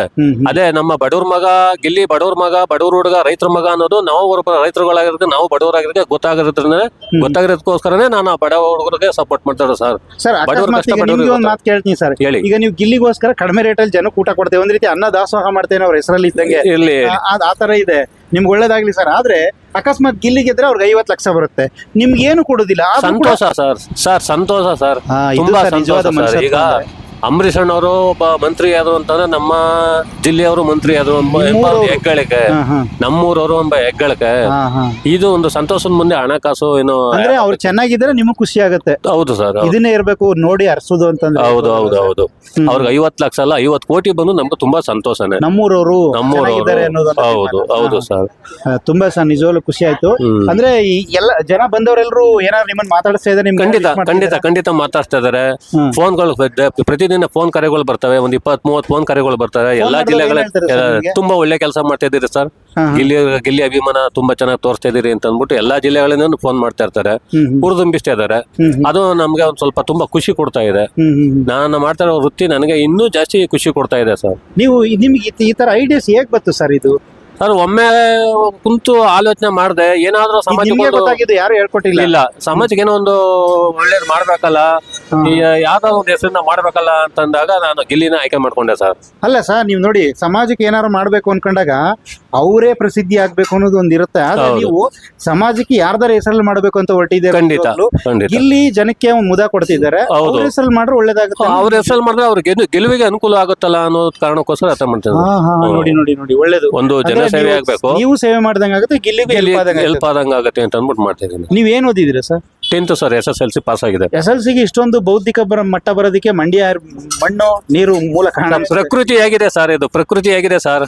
Speaker 4: ಅದೇ ನಮ್ಮ ಬಡವ್ರ ಮಗ ಗಿಲ್ಲಿ, ಬಡವ್ರ ಮಗ, ಬಡವ್ರ ಹುಡುಗ, ರೈತರ ಮಗ ಅನ್ನೋದು ನಾವು ರೈತರುಗಳಾಗಿರೋದು, ನಾವು ಬಡವರಾಗಿರೋದಕ್ಕೆ ಗೊತ್ತಾಗಿರೋದಕ್ಕೋಸ್ಕರನೇ ನಾನು ಬಡ ಹುಡುಗರಿಗೆ ಸಪೋರ್ಟ್ ಮಾಡ್ತಾರೆ ಸರ್.
Speaker 2: ಮಾತು ಕೇಳ್ತೀನಿ ಸರ್. ಈಗ ನೀವು ಗಿಲ್ಲಿಗೋಸ್ಕರ ಕಡಿಮೆ ರೇಟಲ್ಲಿ ಜನಕ್ಕೆ ಊಟ ಕೊಡ್ತೇವೆ, ಒಂದ್ ರೀತಿ ಅನ್ನ ದಾಸೋಹ ಮಾಡ್ತೇನೆ ಅವ್ರ ಹೆಸರಲ್ಲಿ ಇದ್ದಂಗೆ. ಆ ತರ ಇದೆ. ನಿಮ್ಗೆ ಒಳ್ಳೇದಾಗ್ಲಿ ಸರ್. ಆದ್ರೆ ಅಕಸ್ಮಾತ್ ಗಿಲ್ಲಿ ಗೆದ್ರೆ ಅವ್ರಿಗೆ 50 ಲಕ್ಷ ಬರುತ್ತೆ, ನಿಮ್ಗೆ ಏನು ಕೊಡುದಿಲ್ಲ.
Speaker 4: ಸಂತೋಷ ಸರ್. ಸಂತೋಷ ಸರ್. ತುಂಬಾ ಸಂತೋಷ ಸರ್. ಈಗ ಅಂಬರೀಷ್ ಅಣ್ಣವರು ಒಬ್ಬ ಮಂತ್ರಿ ಆದ್ರು ಅಂತಂದ್ರೆ ನಮ್ಮ ಜಿಲ್ಲೆಯವರು ಮಂತ್ರಿ ಆದ್ರು ಎಂಬ ಒಂದು ಹೆಗ್ಗಳಿಕೆ, ನಮ್ಮೂರವರು ಎಂಬ ಹೆಗ್ಗಳಿಕೆ. ಇದು ಒಂದು ಸಂತೋಷದ ಮುಂದೆ ಹಣಕಾಸು ಏನು.
Speaker 2: ಅಂದ್ರೆ ಅವ್ರು ಚೆನ್ನಾಗಿದ್ರೆ ನಿಮಗ್ ಖುಷಿ ಆಗುತ್ತೆ.
Speaker 4: ಹೌದು ಸರ್,
Speaker 2: ಇದನ್ನೇ ಇರ್ಬೇಕು ನೋಡಿ ಅರ್ಸೋದು ಅಂತಂದ್ರೆ.
Speaker 4: ಹೌದು ಹೌದು ಹೌದು. ಅವ್ರಿಗೆ 50 ಲಕ್ಷ ಅಲ್ಲ 50 ಕೋಟಿ ಬಂದು ನಮ್ಗೆ ತುಂಬಾ ಸಂತೋಷನೇ.
Speaker 2: ನಮ್ಮೂರವರು ಚೆನ್ನಾಗಿದ್ದಾರೆ ಅನ್ನೋದನ್ನ
Speaker 4: ಹೌದು ಹೌದು ಸರ್.
Speaker 2: ತುಂಬಾ ಸರ್ ನಿಜವಾಗ್ಲೂ ಖುಷಿ ಆಯ್ತು. ಅಂದ್ರೆ ಈ ಎಲ್ಲ ಜನ ಬಂದವರೆಲ್ಲರೂ ಏನಾದ್ರು ನಿಮ್ಮನ್ನ ಮಾತಾಡಿಸ್ತಾ ಇದ್ದಾರೆ?
Speaker 4: ಖಂಡಿತ ಮಾತಾಡ್ತಾ ಇದಾರೆ. ಫೋನ್ಗಳು ಪ್ರತಿದಿನ ಫೋನ್ ಕರೆಗಳು ಬರ್ತವೆ, ಒಂದ್ 20-30 ಫೋನ್ ಕರೆಗಳು ಬರ್ತವೆ. ಎಲ್ಲಾ ಜಿಲ್ಲೆಗಳ ತುಂಬಾ ಒಳ್ಳೆ ಕೆಲಸ ಮಾಡ್ತಾ ಇದ್ದೀರಿ ಸರ್. ಗಿಲ್ಲಿ ಅಭಿಮಾನ ತುಂಬಾ ಚೆನ್ನಾಗಿ ತೋರಿಸ್ತಾ ಇದೀರಿ ಅಂತ ಅಂದ್ಬಿಟ್ಟು ಎಲ್ಲಾ ಜಿಲ್ಲೆಗಳಿಂದ ಫೋನ್ ಮಾಡ್ತಾ ಇರ್ತಾರೆ, ಹುರಿದುಂಬಿಸ್ತಾ ಇದಾರೆ. ಅದು ನಮ್ಗೆ ಒಂದ್ ಸ್ವಲ್ಪ ತುಂಬಾ ಖುಷಿ ಕೊಡ್ತಾ ಇದೆ. ನಾನು ಮಾಡ್ತಾ ಇರೋ ವೃತ್ತಿ ನನಗೆ ಇನ್ನೂ ಜಾಸ್ತಿ ಖುಷಿ ಕೊಡ್ತಾ ಇದೆ ಸರ್.
Speaker 2: ನೀವು ನಿಮ್ಗೆ ಈ ತರ ಐಡಿಯಾಸ್ ಹೇಗ್ ಬಂತು ಸರ್? ಇದು
Speaker 4: ಸರ್ ಒಮ್ಮೆ ಕುಂತು ಆಲೋಚನೆ ಮಾಡಿದೆ, ಏನಾದ್ರೂ ಸಮಾಜಕ್ಕೆ
Speaker 2: ಯಾರು ಹೇಳ್ಕೊಟ್ಟಿಲ್ಲ.
Speaker 4: ಇಲ್ಲ, ಸಮಾಜಕ್ಕೆ ಏನೋ ಒಂದು ಒಳ್ಳೇದು ಮಾಡ್ಬೇಕಲ್ಲ, ಯಾವ್ದಾದ್ರು ಒಂದು ಹೆಸರನ್ನ ಮಾಡ್ಬೇಕಲ್ಲ ಅಂತಂದಾಗ ನಾನು ಗಿಲ್ಲಿನ ಆಯ್ಕೆ ಮಾಡ್ಕೊಂಡೆ ಸರ್.
Speaker 2: ಅಲ್ಲ ಸರ್, ನೀವು ನೋಡಿ ಸಮಾಜಕ್ಕೆ ಏನಾದ್ರು ಮಾಡ್ಬೇಕು ಅನ್ಕೊಂಡಾಗ ಅವರೇ ಪ್ರಸಿದ್ಧಿ ಆಗ್ಬೇಕು ಅನ್ನೋದು ಒಂದ್ ಇರುತ್ತೆ. ಆದ್ರೆ ನೀವು ಸಮಾಜಕ್ಕೆ ಯಾರ್ದಾರ ಹೆಸರಲ್ಲಿ ಮಾಡ್ಬೇಕು ಅಂತ ಹೊರಟಿದ್ದೀರಾ.
Speaker 4: ಖಂಡಿತ.
Speaker 2: ಗಿಲ್ಲಿ ಜನಕ್ಕೆ ಮುದ ಕೊಡ್ತಿದ್ದಾರೆ, ಅವ್ರ ಹೆಸರಲ್ಲಿ ಮಾಡ್ರೆ ಒಳ್ಳೇದಾಗುತ್ತೆ.
Speaker 4: ಅವ್ರ ಹೆಸರಲ್ಲಿ ಮಾಡಿದ್ರೆ ಅವ್ರಿಗೆ ಗೆಲುವಿಗೆ ಅನುಕೂಲ ಆಗುತ್ತಲ್ಲ ಅನ್ನೋ ಕಾರಣಕ್ಕೋಸ್ಕರ ಅರ್ಥ ಮಾಡ್ತೇನೆ.
Speaker 2: ನೋಡಿ ಒಳ್ಳೇದು.
Speaker 4: ಒಂದು ಜನಸೇವೆ ಆಗ್ಬೇಕು,
Speaker 2: ನೀವು ಸೇವೆ ಮಾಡ್ದಂಗ ಆಗುತ್ತೆ, ಗಿಲ್ಲಿಗೆ
Speaker 4: ಹೆಲ್ಪ್ ಆದಂಗ ಆಗುತ್ತೆ ಅಂತ ಅಂದ್ಬಿಟ್ಟು ಮಾಡ್ತಾ ಇದ್ದೀನಿ.
Speaker 2: ನೀವ್ ಏನ್ ಓದಿದಿರಾ sir?
Speaker 4: 10th sir, SSLC pass ಆಗಿದೆ.
Speaker 2: SSLCಗೆ ಇಷ್ಟೊಂದು ಬೌದ್ಧಿಕ ಮಟ್ಟ ಬರೋದಕ್ಕೆ ಮಂಡ್ಯ ಮಣ್ಣು ನೀರು ಮೂಲ ಕಾರಣ.
Speaker 4: ಪ್ರಕೃತಿ ಹೇಗಿದೆ ಸರ್, ಇದು ಪ್ರಕೃತಿ ಹೇಗಿದೆ ಸರ್.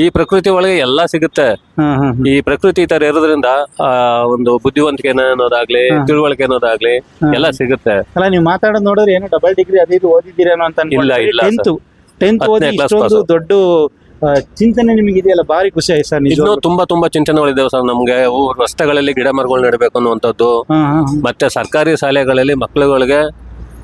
Speaker 4: ಈ ಪ್ರಕೃತಿ ಒಳಗೆ ಎಲ್ಲಾ ಸಿಗುತ್ತೆ. ಈ ಪ್ರಕೃತಿ ಈ ತರ ಇರೋದ್ರಿಂದ ಒಂದು ಬುದ್ಧಿವಂತಿಕೆ ಅನ್ನೋದಾಗ್ಲಿ, ತಿಳುವಳಿಕೆ ಅನ್ನೋದಾಗ್ಲಿ ಎಲ್ಲ ಸಿಗುತ್ತೆ.
Speaker 2: ಅಲ್ಲ, ನೀವು ಮಾತಾಡೋದು ನೋಡಿದ್ರೆ ಏನೋ ಡಬಲ್ ಡಿಗ್ರಿ ಅದು ಓದಿದ್ದೀರೇನೋ ಅಂತ.
Speaker 4: ಇಲ್ಲ,
Speaker 2: 10th ಓದಿ ಇಷ್ಟೊಂದು ದೊಡ್ಡ ಚಿಂತನೆ ನಿಮಗೆ ಇದೆಯಲ್ಲ, ಭಾರಿ ಖುಷಿ ಆಯ್ತು ಸರ್.
Speaker 4: ಇನ್ನೂ ತುಂಬಾ ಚಿಂತನೆಗಳಿದ್ದಾವೆ ಸರ್ ನಮ್ಗೆ. ರಸ್ತೆಗಳಲ್ಲಿ ಗಿಡ ಮರಗಳು ನೆಡಬೇಕು ಅನ್ನುವಂಥದ್ದು, ಮತ್ತೆ ಸರ್ಕಾರಿ ಶಾಲೆಗಳಲ್ಲಿ ಮಕ್ಕಳುಗಳಿಗೆ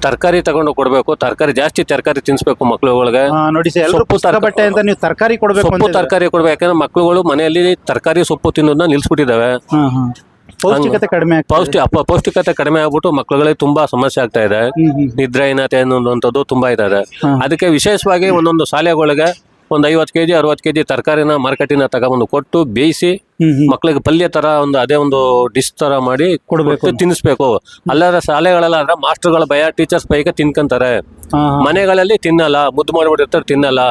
Speaker 4: ತರಕಾರಿ ತಗೊಂಡು ಕೊಡ್ಬೇಕು, ಜಾಸ್ತಿ ತರಕಾರಿ ತಿನ್ಸ್ಬೇಕು ಮಕ್ಕಳುಗಳಿಗೆ.
Speaker 2: ನೋಡಿ ಸರ್, ಬಟ್ಟೆ ಅಂತ ನೀವು ತರಕಾರಿ ಕೊಡ್ಬೇಕು,
Speaker 4: ತರಕಾರಿ ಕೊಡ್ಬೇಕು. ಯಾಕಂದ್ರೆ ಮಕ್ಕಳುಗಳು ಮನೆಯಲ್ಲಿ ತರಕಾರಿ ಸೊಪ್ಪು ತಿನ್ನೋದನ್ನ ನಿಲ್ಸ್ಬಿಟ್ಟಿದಾವೆ.
Speaker 2: ಪೌಷ್ಟಿಕತೆ
Speaker 4: ಕಡಿಮೆ ಆಗ್ಬಿಟ್ಟು ಮಕ್ಕಳುಗಳಿಗೆ ತುಂಬಾ ಸಮಸ್ಯೆ ಆಗ್ತಾ ಇದೆ. ನಿದ್ರಾಹೀನತೆ ಅನ್ನುವಂಥದ್ದು ತುಂಬಾ ಇದೆ. ಅದಕ್ಕೆ ವಿಶೇಷವಾಗಿ ಒಂದೊಂದು ಶಾಲೆಗಳಿಗೆ ಒಂದು 50 kg 60 kg ತರಕಾರಿನ ಮಾರ್ಕೆಟಿನ ತಗೊಂಡು ಕೊಟ್ಟು ಬೇಯಿಸಿ ಮಕ್ಳಿಗೆ ಪಲ್ಯ ತರ ಅದೇ ಒಂದು ಡಿಶ್ ತರ ಮಾಡಿ ಕೊಡ್ಬೇಕು, ತಿನ್ನಿಸ್ಬೇಕು. ಅಲ್ಲದ ಶಾಲೆಗಳಲ್ಲಾದ್ರೆ ಮಾಸ್ಟರ್ಗಳ ಭಯ, ಟೀಚರ್ಸ್ ಭಯಕ್ಕೆ ತಿನ್ಕಂತಾರೆ. ಮನೆಗಳಲ್ಲಿ ತಿನ್ನಲ್ಲ, ಮುದ್ದು ಮಾಡ್ಬಿಟ್ಟಿರ್ತಾರೆ, ತಿನ್ನಲ್ಲ.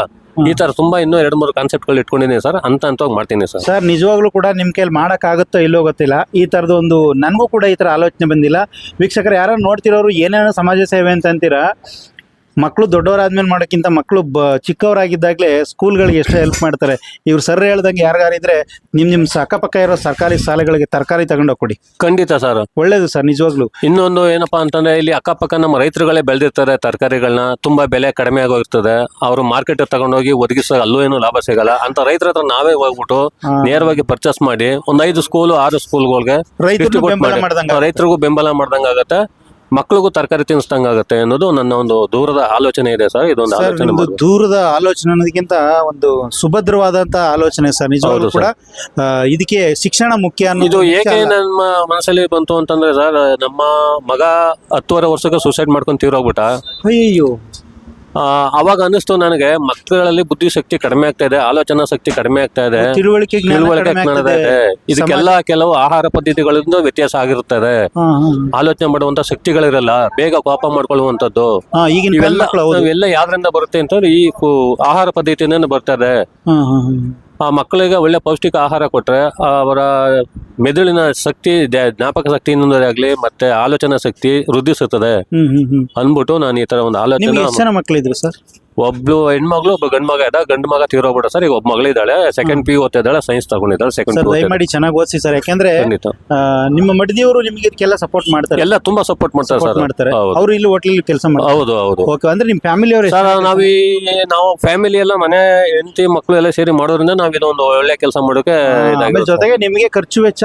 Speaker 4: ಈ ತರ ತುಂಬಾ ಇನ್ನೂ 2-3 ಕಾನ್ಸೆಪ್ಟ್ಗಳು ಇಟ್ಕೊಂಡಿದ್ದೀನಿ ಸರ್. ಅಂತ ಮಾಡ್ತೀನಿ ಸರ್.
Speaker 2: ಸರ್ ನಿಜವಾಗ್ಲೂ ಕೂಡ ನಿಮ್ ಕೈಲಿ ಮಾಡಕ್ ಆಗುತ್ತೋ ಇಲ್ಲೋ ಗೊತ್ತಿಲ್ಲ. ಈ ತರದ ಒಂದು ನನಗೂ ಕೂಡ ಈ ತರ ಆಲೋಚನೆ ಬಂದಿಲ್ಲ. ವೀಕ್ಷಕರು ಯಾರು ನೋಡ್ತಿರೋರು ಏನೇನೋ ಸಮಾಜ ಸೇವೆ ಅಂತ ಅಂತೀರಾ, ಮಕ್ಕಳು ದೊಡ್ಡವರಾದ್ಮೇಲೆ ಮಾಡೋಕ್ಕಿಂತ ಮಕ್ಕಳು ಚಿಕ್ಕವರಾಗಿದ್ದಾಗಲೇ ಸ್ಕೂಲ್ಗಳಿಗೆ ಎಷ್ಟು ಹೆಲ್ಪ್ ಮಾಡ್ತಾರೆ. ಇವ್ರು ಸರ್ ಹೇಳ್ದಂಗೆ ಯಾರಿದ್ರೆ ನಿಮ್ ಅಕ್ಕಪಕ್ಕ ಇರೋ ಸರ್ಕಾರಿ ಶಾಲೆಗಳಿಗೆ ತರಕಾರಿ ತಗೊಂಡೋಗಿ ಕೊಡಿ.
Speaker 4: ಖಂಡಿತ ಸರ್,
Speaker 2: ಒಳ್ಳೇದು ಸರ್ ನಿಜವಾಗ್ಲು.
Speaker 4: ಇನ್ನೊಂದು ಏನಪ್ಪಾ ಅಂತಂದ್ರೆ, ಇಲ್ಲಿ ಅಕ್ಕಪಕ್ಕ ನಮ್ಮ ರೈತರುಗಳೇ ಬೆಳೆದಿರ್ತಾರೆ ತರಕಾರಿಗಳನ್ನ, ತುಂಬಾ ಬೆಲೆ ಕಡಿಮೆ ಆಗೋಗಿರ್ತದೆ. ಅವರು ಮಾರ್ಕೆಟ್ ತಗೊಂಡೋಗಿ ಒದಗಿಸೋ ಅಲ್ಲೂ ಏನು ಲಾಭ ಸಿಗಲ್ಲ. ಅಂತ ರೈತರ ಹತ್ರ ನಾವೇ ಹೋಗ್ಬಿಟ್ಟು ನೇರವಾಗಿ ಪರ್ಚೇಸ್ ಮಾಡಿ ಒಂದು 5 ಸ್ಕೂಲ್ 6 ಸ್ಕೂಲ್ಗಳಿಗೆ ರೈತರಿಗೂ ಬೆಂಬಲ ಮಾಡ್ದಂಗ ಆಗತ್ತೆ, ಮಕ್ಕಳಿಗೂ ತರಕಾರಿ ತಿನ್ನಿಸ್ದಂಗ ಆಗುತ್ತೆ ಅನ್ನೋದು ನನ್ನ ಒಂದು ದೂರದ ಆಲೋಚನೆ ಇದೆ ಸರ್. ಇದೊಂದು ಆಲೋಚನೆ
Speaker 2: ದೂರದ ಆಲೋಚನೆ ಅನ್ನೋದಕ್ಕಿಂತ ಒಂದು ಸುಭದ್ರವಾದಂತ ಆಲೋಚನೆ ಸರ್ ನಿಜವಾಗ್ಲೂ ಕೂಡ. ಇದಕ್ಕೆ ಶಿಕ್ಷಣ ಮುಖ್ಯ
Speaker 4: ಇದು ಏಕೆ ನಮ್ಮ ಮನಸ್ಸಲ್ಲಿ ಬಂತು ಅಂತಂದ್ರೆ ಸರ್, ನಮ್ಮ ಮಗ 10.5 ವರ್ಷಕ್ಕೆ ಸೂಸೈಡ್ ಮಾಡ್ಕೊಂಡು ತೀರೋಗ್ಬಿಟ್ಟ.
Speaker 2: ಅಯ್ಯೋ,
Speaker 4: ಅವಾಗ ಅನಿಸ್ತು ನನಗೆ, ಮಕ್ಕಳಲ್ಲಿ ಬುದ್ಧಿಶಕ್ತಿ ಕಡಿಮೆ ಆಗ್ತಾ ಇದೆ, ಆಲೋಚನಾ ಶಕ್ತಿ ಕಡಿಮೆ ಆಗ್ತಾ ಇದೆ, ತಿಳುವಳಿಕೆ ಇದಕ್ಕೆಲ್ಲ ಕೆಲವು ಆಹಾರ ಪದ್ಧತಿಗಳಿಂದ ವ್ಯತ್ಯಾಸ ಆಗಿರುತ್ತದೆ. ಆಲೋಚನೆ ಮಾಡುವಂತ ಶಕ್ತಿಗಳಿರಲ್ಲ, ಬೇಗ ಕೋಪ ಮಾಡ್ಕೊಳ್ಳುವಂತದ್ದು ಇವೆಲ್ಲ ಯಾವ್ದ್ರಿಂದ ಬರುತ್ತೆ ಅಂತಂದ್ರೆ ಈ ಆಹಾರ ಪದ್ಧತಿಯಿಂದ ಬರ್ತದೆ. ಆ ಮಕ್ಕಳಿಗೆ ಒಳ್ಳೆ ಪೌಷ್ಟಿಕ ಆಹಾರ ಕೊಟ್ರೆ ಅವರ ಮೆದುಳಿನ ಶಕ್ತಿ, ಜ್ಞಾಪಕ ಶಕ್ತಿ ಇನ್ನೊಂದಾಗ್ಲಿ ಮತ್ತೆ ಆಲೋಚನಾ ಶಕ್ತಿ ವೃದ್ಧಿಸುತ್ತದೆ ಅಂದ್ಬಿಟ್ಟು ನಾನು ಈ ತರ ಒಂದು ಆಲೋಚನೆ.
Speaker 2: ಮಕ್ಕಳಿದ್ರು ಸರ್,
Speaker 4: ಒಬ್ಳು ಹೆಣ್ಮಗಳು, ಒಬ್ಬ ಗಂಡು ಮಗ ಇದ್ದ. ಗಂಡು ಮಗ ತೀರೋಗ್ಬಿಡ ಸರ್. ಈಗ ಒಬ್ಬ ಮಗಳಿದ್ದಾಳೆ, 2nd PU ಓದ್ತಿದ್ದಾಳೆ, ಸೈನ್ಸ್ ತಗೊಂಡಿದ್ದಾಳೆ.
Speaker 2: ದಯಮಾಡಿ ಚೆನ್ನಾಗಿ ಓದಿಸಿ ಸರ್. ಯಾಕಂದ್ರೆ ನಿಮ್ಮ ಮಡದಿಯವರು ನಿಮಗೆ ಇದಕ್ಕೆಲ್ಲ ಸಪೋರ್ಟ್ ಮಾಡ್ತಾರೆ,
Speaker 4: ಎಲ್ಲ ತುಂಬಾ ಸಪೋರ್ಟ್ ಮಾಡ್ತಾರೆ ಸರ್.
Speaker 2: ಅವರು ಇಲ್ಲಿ ಹೋಟ್ಲಲ್ಲಿ ಕೆಲಸ ಮಾಡ್ತಾರೆ.
Speaker 4: ಹೌದು.
Speaker 2: ಓಕೆ, ಅಂದ್ರೆ ನಿಮ್ ಫ್ಯಾಮಿಲಿ ಅವರು
Speaker 4: ನಾವು ಫ್ಯಾಮಿಲಿ ಎಲ್ಲ ಮನೆ ಹೆಂಡತಿ ಮಕ್ಕಳು ಎಲ್ಲ ಸೇರಿ ಮಾಡೋದ್ರಿಂದ ನಾವ್ ಇದೊಂದು ಒಳ್ಳೆ ಕೆಲಸ ಮಾಡೋಕೆ.
Speaker 2: ಜೊತೆಗೆ ನಿಮಗೆ ಖರ್ಚು ವೆಚ್ಚ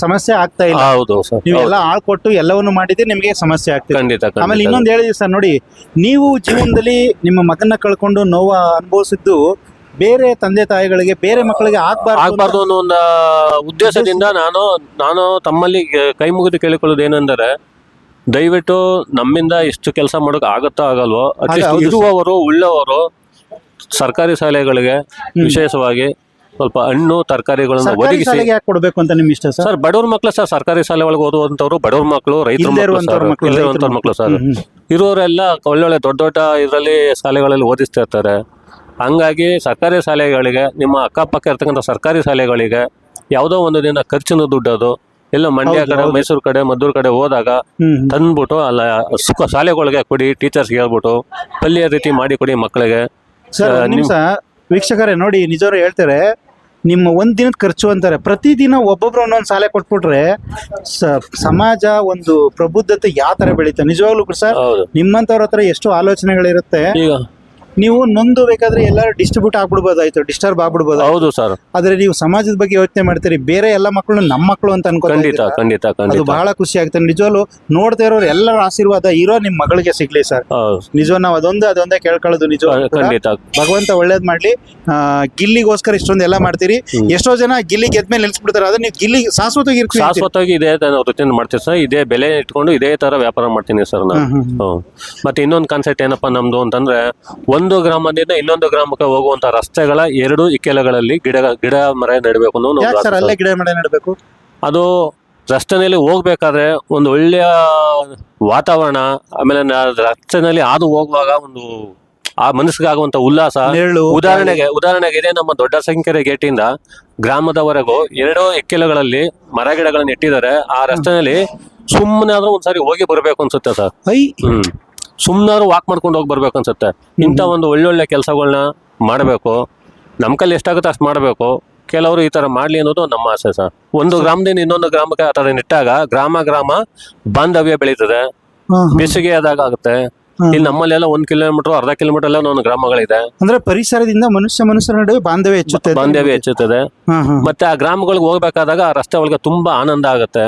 Speaker 2: ಸಮಸ್ಯೆ ಆಗ್ತಾ ಇಲ್ಲ.
Speaker 4: ಹೌದು ಸರ್,
Speaker 2: ನೀವೆಲ್ಲ ಆಳ್ಕೊಟ್ಟು ಎಲ್ಲವನ್ನು ಮಾಡಿದ್ರೆ ನಿಮಗೆ ಸಮಸ್ಯೆ ಆಗ್ತದೆ.
Speaker 4: ಖಂಡಿತ.
Speaker 2: ಆಮೇಲೆ ಇನ್ನೊಂದು ಹೇಳಿದ್ರಿ ಸರ್, ನೋಡಿ ನೀವು ಜೀವನದಲ್ಲಿ ನಿಮ್ಮ ಮಗನ್ನ ಕಳ್ಕೊಂಡು ನೋವು ಅನುಭವಿಸಿದ್ದು ಬೇರೆ ತಂದೆ ತಾಯಿಗಳಿಗೆ, ಬೇರೆ ಮಕ್ಕಳಿಗೆ
Speaker 4: ಆಗ್ಬಾರ್ದು ಅನ್ನೋ ಒಂದು ಉದ್ದೇಶದಿಂದ ನಾನು ತಮ್ಮಲ್ಲಿ ಕೈ ಮುಗಿದು ಕೇಳಿಕೊಳ್ಳೋದು ಏನಂದರೆ, ದಯವಿಟ್ಟು ನಮ್ಮಿಂದ ಎಷ್ಟು ಕೆಲಸ ಮಾಡೋಕೆ ಆಗುತ್ತೋ ಆಗಲ್ವೋ, ಅಟ್ಲೀಸ್ಟ್ ಇರುವವರು ಉಳ್ಳವರು ಸರ್ಕಾರಿ ಶಾಲೆಗಳಿಗೆ ವಿಶೇಷವಾಗಿ ಸ್ವಲ್ಪ ಹಣ್ಣು ತರಕಾರಿಗಳನ್ನ
Speaker 2: ಸರ್ಕಾರಿ
Speaker 4: ಒದಗಿಸಿ.
Speaker 2: ಶಾಲೆಗೆ ಯಾಕೆ ಕೊಡ್ಬೇಕು ಅಂತ ನಿಮ್ ಇಷ್ಟ ಸರ್?
Speaker 4: ಸರ್ ಬಡವ್ರ ಮಕ್ಳು ಸರ್, ಸರ್ಕಾರಿ ಶಾಲೆ ಒಳಗೆ ಓದುವಂತವ್ರು ಬಡವ್ರ ಮಕ್ಕಳು, ರೈತರ
Speaker 2: ಇಲ್ದೇ
Speaker 4: ಮಕ್ಕಳು
Speaker 2: ಇರುವಂತವ್ರ
Speaker 4: ಸರ್,
Speaker 2: ಮಕ್ಳು,
Speaker 4: ಇಲ್ದೇ
Speaker 2: ರೈತರ
Speaker 4: ಇರುವಂತವ್ರ ಮಕ್ಕಳು ಸರ್.
Speaker 2: ಹ್ಮ್.
Speaker 4: ಇರೋರೆಲ್ಲ ಒಳ್ಳೊಳ್ಳೆ ದೊಡ್ಡ ದೊಡ್ಡ ಇದರಲ್ಲಿ ಶಾಲೆಗಳಲ್ಲಿ ಓದಿಸ್ತಾ ಇರ್ತಾರೆ. ಹಂಗಾಗಿ ಸರ್ಕಾರಿ ಶಾಲೆಗಳಿಗೆ, ನಿಮ್ಮ ಅಕ್ಕಪಕ್ಕ ಇರ್ತಕ್ಕಂಥ ಸರ್ಕಾರಿ ಶಾಲೆಗಳಿಗೆ ಯಾವುದೋ ಒಂದು ದಿನ ಖರ್ಚಿನ ದುಡ್ಡದು ಎಲ್ಲ ಮಂಡ್ಯ
Speaker 2: ಹೌದು,
Speaker 4: ಕಡೆ,
Speaker 2: ಹೌದು.
Speaker 4: ಮೈಸೂರು ಕಡೆ, ಮದ್ದೂರು ಕಡೆ ಹೋದಾಗ ತಂದ್ಬಿಟ್ಟು ಅಲ್ಲ ಶಾಲೆಗಳಿಗೆ ಕೊಡಿ, ಟೀಚರ್ಸ್ಗೆ ಹೇಳ್ಬಿಟ್ಟು ಪಲ್ಯ ರೀತಿ ಮಾಡಿ ಕೊಡಿ ಮಕ್ಕಳಿಗೆ.
Speaker 2: ಸರ್ ಒಂದ್ ನಿಮಿಷ ವೀಕ್ಷಕರೇ ನೋಡಿ, ನಿಜವರು ಹೇಳ್ತಾರೆ ನಿಮ್ಮ ಒಂದ್ ದಿನದ ಖರ್ಚು ಅಂತಾರೆ. ಪ್ರತಿದಿನ ಒಬ್ಬೊಬ್ರು ಒಂದೊಂದು ಶಾಲೆ ಕೊಟ್ಬಿಟ್ರೆ ಸಮಾಜ ಒಂದು ಪ್ರಬುದ್ಧತೆ ಯಾವ ತರ ಬೆಳೀತಾರೆ ನಿಜವಾಗ್ಲೂ ಸರ್.
Speaker 4: ಹೌದು.
Speaker 2: ನಿಮ್ಮಂತವ್ರ ಹತ್ರ ಎಷ್ಟು ಆಲೋಚನೆಗಳಿರುತ್ತೆ.
Speaker 4: ಈಗ
Speaker 2: ನೀವು ನೊಂದು ಬೇಕಾದ್ರೆ ಎಲ್ಲರೂ ಡಿಸ್ಟ್ರಿಬ್ಯೂಟ್ ಆಗ್ಬಿಡ್ಬೋದಾಯ್ತು, ಡಿಸ್ಟರ್ಬ್ ಆಗ್ಬಿಡ್ಬೋದು.
Speaker 4: ಹೌದು ಸರ್,
Speaker 2: ಆದ್ರೆ ನೀವು ಸಮಾಜದ ಬಗ್ಗೆ ಯೋಚನೆ ಮಾಡ್ತೀರಿ, ಬೇರೆ ಎಲ್ಲ ಮಕ್ಕಳು ನಮ್ಮ ಮಕ್ಕಳು ಅಂತ
Speaker 4: ಖಂಡಿತ
Speaker 2: ಅನ್ಕೋತೀರಾ.
Speaker 4: ಖಂಡಿತ
Speaker 2: ಅದು
Speaker 4: ಖಂಡಿತ.
Speaker 2: ಬಹಳ ಖುಷಿ ಆಗ್ತದೆ ನಿಜವಾಗ್ಲು. ನೋಡ್ತಾ ಇರೋರು ಎಲ್ಲರ ಆಶೀರ್ವಾದ ಇರೋ ನಿಮ್ ಮಗಳಿಗೆ ಸಿಗ್ಲಿ ಸರ್.
Speaker 4: ಹೌದು,
Speaker 2: ನಿಜ ನಾವು ಅದೊಂದೇ ಕೇಳ್ಕೊಳ್ಳೋದು. ನಿಜ
Speaker 4: ಖಂಡಿತ.
Speaker 2: ಭಗವಂತ ಒಳ್ಳೇದ್ ಮಾಡ್ಲಿ. ಗಿಲ್ಲಿಗೋಸ್ಕರ ಇಷ್ಟೊಂದೆಲ್ಲ ಮಾಡ್ತೀರಿ. ಎಷ್ಟೋ ಜನ ಗಿಲ್ಲಿ ಗೆದ್ಮೇಲೆ ನಿಲ್ಸ್ಬಿಡ್ತಾರೆ. ಅದನ್ನ ನೀವು ಗಿಲ್ಲಿ ಶಾಶ್ವತವಾಗಿ ಇರ್ತೀರಿ.
Speaker 4: ಶಾಶ್ವತವಾಗಿ ಇದೇ ವೃತ್ತಿಯನ್ನು ಮಾಡ್ತೀವಿ ಸರ್. ಇದೇ ಬೆಲೆ ಇಟ್ಕೊಂಡು ಇದೇ ತರ ವ್ಯಾಪಾರ ಮಾಡ್ತೀನಿ ಸರ್ ನಾನು. ಹ್ಮ್. ಮತ್ತೆ ಇನ್ನೊಂದು ಕಾನ್ಸೆಪ್ಟ್ ಏನಪ್ಪಾ ನಮ್ದು ಅಂತಂದ್ರೆ, ಒಂದು ಗ್ರಾಮದಿಂದ ಇನ್ನೊಂದು ಗ್ರಾಮಕ್ಕೆ ಹೋಗುವಂತ ರಸ್ತೆಗಳ 2 ಇಕ್ಕೆಲಗಳಲ್ಲಿ ಗಿಡ ಮರ ನೆಡಬೇಕು ಅನ್ನೋ ಒಂದು
Speaker 2: ಯಾಕೆ
Speaker 4: ಆಸೆ
Speaker 2: ಸರ್
Speaker 4: ಸರ್.
Speaker 2: ಅಲ್ಲೇ ಗಿಡ ಮರ ನೆಡಬೇಕು?
Speaker 4: ಅದು ರಸ್ತೆನಲ್ಲಿ ಹೋಗ್ಬೇಕಾದ್ರೆ ಒಂದು ಒಳ್ಳೆಯ ವಾತಾವರಣ, ಆಮೇಲೆ ರಸ್ತೆನಲ್ಲಿ ಹಾದು ಹೋಗುವಾಗ ಒಂದು ಆ ಮನಸ್ಸಿಗೆ ಆಗುವಂತ ಉಲ್ಲಾಸ.
Speaker 2: ನೆರಳು,
Speaker 4: ಉದಾಹರಣೆಗೆ ಇದೆ ನಮ್ಮ ದೊಡ್ಡ ಸಂಖ್ಯೆಯ ಗೇಟಿಂದ ಗ್ರಾಮದವರೆಗೂ 2 ಇಕ್ಕೆಲಗಳಲ್ಲಿ ಮರ ಗಿಡಗಳನ್ನ ಇಟ್ಟಿದ್ದಾರೆ. ಆ ರಸ್ತೆನಲ್ಲಿ ಸುಮ್ಮನೆ ಆದ್ರೂ ಒಂದ್ಸಾರಿ ಹೋಗಿ ಬರ್ಬೇಕು ಅನ್ಸುತ್ತೆ ಸರ್.
Speaker 2: ಐ
Speaker 4: ಸುಮ್ಮನಾದ್ರು ವಾಕ್ ಮಾಡ್ಕೊಂಡು ಹೋಗಿ ಬರ್ಬೇಕು ಅನ್ಸುತ್ತೆ. ಇಂಥ ಒಂದು ಒಳ್ಳೊಳ್ಳೆ ಕೆಲಸಗಳನ್ನ ಮಾಡಬೇಕು. ನಮ್ಮ ಕೈಲಿ ಎಷ್ಟಾಗುತ್ತೆ ಅಷ್ಟು ಮಾಡಬೇಕು. ಕೆಲವರು ಈ ತರ ಮಾಡ್ಲಿ ಅನ್ನೋದು ನಮ್ಮ ಆಸೆ ಸರ್. ಒಂದು ಗ್ರಾಮದಿಂದ ಇನ್ನೊಂದು ಗ್ರಾಮಕ್ಕೆ ಆ ತರ ನೆಟ್ಟಾಗ ಗ್ರಾಮ ಬಾಂಧವ್ಯ ಬೆಳೀತದೆ. ಬೇಸಿಗೆ ಆದಾಗ ಆಗುತ್ತೆ. ಇಲ್ಲಿ ನಮ್ಮಲ್ಲೆಲ್ಲ 1 ಕಿಲೋಮೀಟರ್, ಅರ್ಧ ಕಿಲೋಮೀಟರ್ ಎಲ್ಲ ಒಂದು ಗ್ರಾಮಗಳಿದೆ.
Speaker 2: ಅಂದ್ರೆ ಪರಿಸರದಿಂದ ಮನುಷ್ಯರ ನಡುವೆ ಬಾಂಧವ್ಯ
Speaker 4: ಹೆಚ್ಚುತ್ತದೆ. ಮತ್ತೆ ಆ ಗ್ರಾಮಗಳಿಗೆ ಹೋಗ್ಬೇಕಾದಾಗ ಆ ರಸ್ತೆ ಒಳಗೆ ತುಂಬಾ ಆನಂದ ಆಗುತ್ತೆ.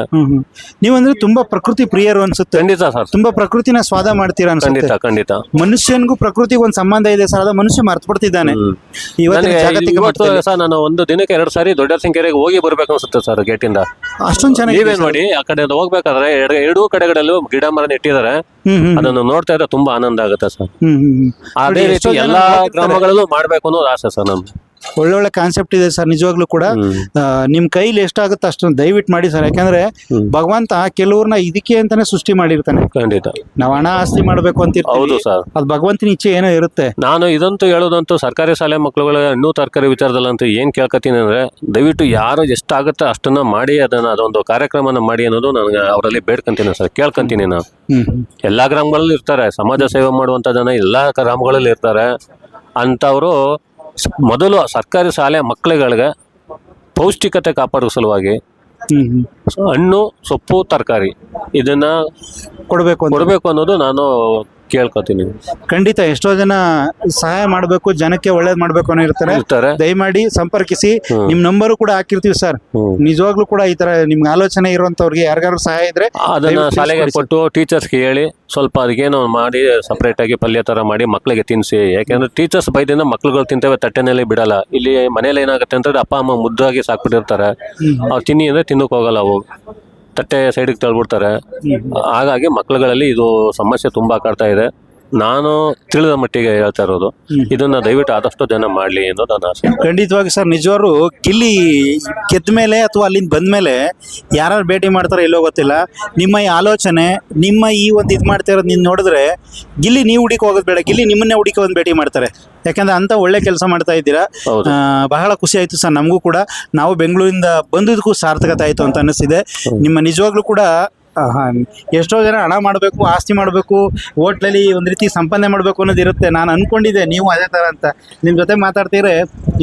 Speaker 2: ನೀವಂದ್ರೆ ತುಂಬಾ ಪ್ರಕೃತಿ ಪ್ರಿಯರು ಅನ್ಸುತ್ತೆ.
Speaker 4: ಖಂಡಿತ ಸರ್,
Speaker 2: ತುಂಬಾ ಪ್ರಕೃತಿನ ಸ್ವಾದ ಮಾಡ್ತೀರಾ ಅನ್ಸುತ್ತೆ.
Speaker 4: ಖಂಡಿತ.
Speaker 2: ಮನುಷ್ಯನ್ಗೂ ಪ್ರಕೃತಿಗೂ ಒಂದು ಸಂಬಂಧ ಇದೆ ಸರ್. ಅದ ಮನುಷ್ಯ ಮರ್ತು ಬಿಡ್ತಿದ್ದಾನೆ ಇವತ್ತಿನ ಜಾಗತಿಕ
Speaker 4: ಇವತ್ತು
Speaker 2: ಮಟ್ಟದಲ್ಲಿ.
Speaker 4: ಸರ್ ನಾನು ಒಂದು ದಿನಕ್ಕೆ 2 ಸಾರಿ ದೊಡ್ಡ ಸಂಖ್ಯೆಗೆ ಹೋಗಿ ಬರ್ಬೇಕು ಅನ್ಸುತ್ತೆ ಸರ್ ಗೇಟಿಂದ.
Speaker 2: ಅಷ್ಟೊಂದು ಚೆನ್ನಾಗಿ
Speaker 4: ನೀವೇ ನೋಡಿ, ಆ ಕಡೆ ಹೋಗ್ಬೇಕಾದ್ರೆ ಎರಡೂ ಕಡೆಗಳಲ್ಲೂ ಗಿಡ ಮರ ನೆಟ್ಟಿದ್ದಾರೆ. ಅದನ್ನು ನೋಡ್ತಾ ಇದ್ರೆ ತುಂಬಾ ಆನಂದ ಆಗುತ್ತೆ ಸರ್. ಅದೇ ರೀತಿ ಎಲ್ಲಾ ಗ್ರಾಮಗಳಲ್ಲೂ ಮಾಡ್ಬೇಕು ಅನ್ನೋದು ಆಸೆ ಸರ್ ನಮ್ದು.
Speaker 2: ಒಳ್ಳೊಳ್ಳೆ ಕಾನ್ಸೆಪ್ಟ್ ಇದೆ ಸರ್ ನಿಜವಾಗ್ಲೂ ಕೂಡ. ನಿಮ್ ಕೈಲಿ ಎಷ್ಟಾಗುತ್ತೆ ಅಷ್ಟೊಂದು ದಯವಿಟ್ಟು ಮಾಡಿ ಸರ್. ಯಾಕಂದ್ರೆ ಭಗವಂತ ಕೆಲವ್ರನ್ನ ಇದಕ್ಕೆ ಅಂತಾನೆ ಸೃಷ್ಟಿ ಮಾಡಿರ್ತಾನೆ.
Speaker 4: ಖಂಡಿತ
Speaker 2: ನಾವ್ ಹಣ ಆಸ್ತಿ ಮಾಡ್ಬೇಕು ಅಂತ
Speaker 4: ಹೌದು ಸರ್.
Speaker 2: ಅದು ಭಗವಂತನ ಇಚ್ಛೆ ಏನೋ ಇರುತ್ತೆ.
Speaker 4: ನಾನು ಇದಂತೂ ಹೇಳೋದಂತೂ ಸರ್ಕಾರಿ ಶಾಲೆ ಮಕ್ಕಳುಗಳ ಹಣ್ಣು ತರಕಾರಿ ವಿಚಾರದಲ್ಲಂತೂ ಏನ್ ಕೇಳ್ಕೊತೀನಿ ಅಂದ್ರೆ, ದಯವಿಟ್ಟು ಯಾರು ಎಷ್ಟಾಗುತ್ತೆ ಅಷ್ಟನ್ನ ಮಾಡಿ ಅದೊಂದು ಕಾರ್ಯಕ್ರಮನ ಮಾಡಿ ಅನ್ನೋದು ನನಗೆ ಅವರಲ್ಲಿ ಬೇಡ್ಕೊಂತೀನಿ ಸರ್, ಕೇಳ್ಕೊಂತೀನಿ ನಾನು. ಎಲ್ಲಾ ಗ್ರಾಮಗಳಲ್ಲಿ ಇರ್ತಾರೆ, ಸಮಾಜ ಸೇವೆ ಮಾಡುವಂತ ಜನ ಎಲ್ಲಾ ಗ್ರಾಮಗಳಲ್ಲಿ ಇರ್ತಾರೆ. ಅಂತವರು ಮೊದಲು ಸರ್ಕಾರಿ ಶಾಲೆ ಮಕ್ಕಳುಗಳಿಗೆ ಪೌಷ್ಟಿಕತೆ ಕಾಪಾಡುವ ಸಲುವಾಗಿ ಹಣ್ಣು, ಸೊಪ್ಪು, ತರಕಾರಿ ಇದನ್ನ ಕೊಡಬೇಕು ಅನ್ನೋದು ನಾನು ಕೇಳ್ಕೊತೀನಿ.
Speaker 2: ಖಂಡಿತ ಎಷ್ಟೋ ಜನ ಸಹಾಯ ಮಾಡ್ಬೇಕು, ಜನಕ್ಕೆ ಒಳ್ಳೇದ್ ಮಾಡ್ಬೇಕು ಅನ್ನೋ ಇರ್ತಾರೆ. ದಯಮಾಡಿ ಸಂಪರ್ಕಿಸಿ. ನಿಮ್ ನಂಬರು ಕೂಡ ಹಾಕಿರ್ತೀವಿ ಸರ್. ನಿಜವಾಗ್ಲೂ ಕೂಡ ಈ ತರ ನಿಮ್ಗೆ ಆಲೋಚನೆ ಇರುವಂತವ್ರಿಗೆ ಯಾರಿಗಾರು ಸಹಾಯ ಇದ್ರೆ
Speaker 4: ಅದನ್ನ ಶಾಲೆಗೆ ಕೊಟ್ಟು ಟೀಚರ್ಸ್ಗೆ ಹೇಳಿ ಸ್ವಲ್ಪ ಅದಕ್ಕೇನೋ ಮಾಡಿ ಸಪರೇಟ್ ಆಗಿ ಪಲ್ಯ ತರ ಮಾಡಿ ಮಕ್ಕಳಿಗೆ ತಿನ್ನಿಸಿ. ಯಾಕೆಂದ್ರೆ ಟೀಚರ್ಸ್ ಬೈದಿಂದ ಮಕ್ಳುಗಳು ತಿಂತೇವೆ, ತಟ್ಟೆನಲ್ಲಿ ಬಿಡಲ್ಲ. ಇಲ್ಲಿ ಮನೇಲಿ ಏನಾಗುತ್ತೆ ಅಂತಂದ್ರೆ ಅಪ್ಪ ಅಮ್ಮ ಮುದ್ದಾಗಿ ಸಾಕ್ಬಿಟ್ಟಿರ್ತಾರೆ. ಅವ್ರು ತಿನ್ನಿ ಅಂದ್ರೆ ತಿನ್ನಕ್ ಹೋಗಲ್ಲ, ಅವು ತಟ್ಟೆ ಸೈಡಿಗೆ ತಳ್ಬಿಡ್ತಾರೆ. ಹಾಗಾಗಿ ಮಕ್ಕಳುಗಳಲ್ಲಿ ಇದು ಸಮಸ್ಯೆ ತುಂಬಾ ಕಾಡ್ತಾ ಇದೆ. ನಾನು ತಿಳಿದ ಮಟ್ಟಿಗೆ ಹೇಳ್ತಾ ಇರೋದು ಇದನ್ನ ದಯವಿಟ್ಟು ಆದಷ್ಟು ಜನ ಮಾಡ್ಲಿ ಅನ್ನೋದು ನನ್ನ ಆಸೆ.
Speaker 2: ಖಂಡಿತವಾಗಿ ಸರ್. ನಿಜವಾಗ್ಲೂ ಗಿಲ್ಲಿ ಗೆದ್ದ ಮೇಲೆ ಅಥವಾ ಅಲ್ಲಿಂದ ಬಂದ್ಮೇಲೆ ಯಾರು ಭೇಟಿ ಮಾಡ್ತಾರೋ ಎಲ್ಲೋ ಗೊತ್ತಿಲ್ಲ. ನಿಮ್ಮ ಈ ಆಲೋಚನೆ, ನಿಮ್ಮ ಈ ಒಂದು ಇದು ಮಾಡ್ತಾ ಇರೋದು ನೀನು ನೋಡಿದ್ರೆ ಗಿಲ್ಲಿ ನೀವು ಹುಡುಕಿ ಹೋಗೋದು ಬೇಡ, ಗಿಲ್ಲಿ ನಿಮ್ಮನ್ನೇ ಹುಡುಕಿ ಒಂದು ಭೇಟಿ ಮಾಡ್ತಾರೆ. ಯಾಕಂದ್ರೆ ಅಂತ ಒಳ್ಳೆ ಕೆಲಸ ಮಾಡ್ತಾ ಇದ್ದೀರಾ. ಬಹಳ ಖುಷಿ ಆಯ್ತು ಸರ್ ನಮಗೂ ಕೂಡ. ನಾವು ಬೆಂಗಳೂರಿಂದ ಬಂದಿದ್ದಕ್ಕೂ ಸಾರ್ಥಕತೆ ಆಯ್ತು ಅಂತ ಅನಿಸ್ತಿದೆ. ನಿಮ್ಮ ನಿಜವಾಗ್ಲೂ ಕೂಡ ಎಷ್ಟೋ ಜನ ಹಣ ಮಾಡಬೇಕು, ಆಸ್ತಿ ಮಾಡಬೇಕು, ಹೋಟ್ಲಲ್ಲಿ ಒಂದು ರೀತಿ ಸಂಪಾದನೆ ಮಾಡಬೇಕು ಅನ್ನೋದು ಇರುತ್ತೆ. ನಾನು ಅನ್ಕೊಂಡಿದ್ದೆ ನೀವು ಅದೇ ಥರ ಅಂತ. ನಿಮ್ಮ ಜೊತೆ ಮಾತಾಡ್ತೀರಿ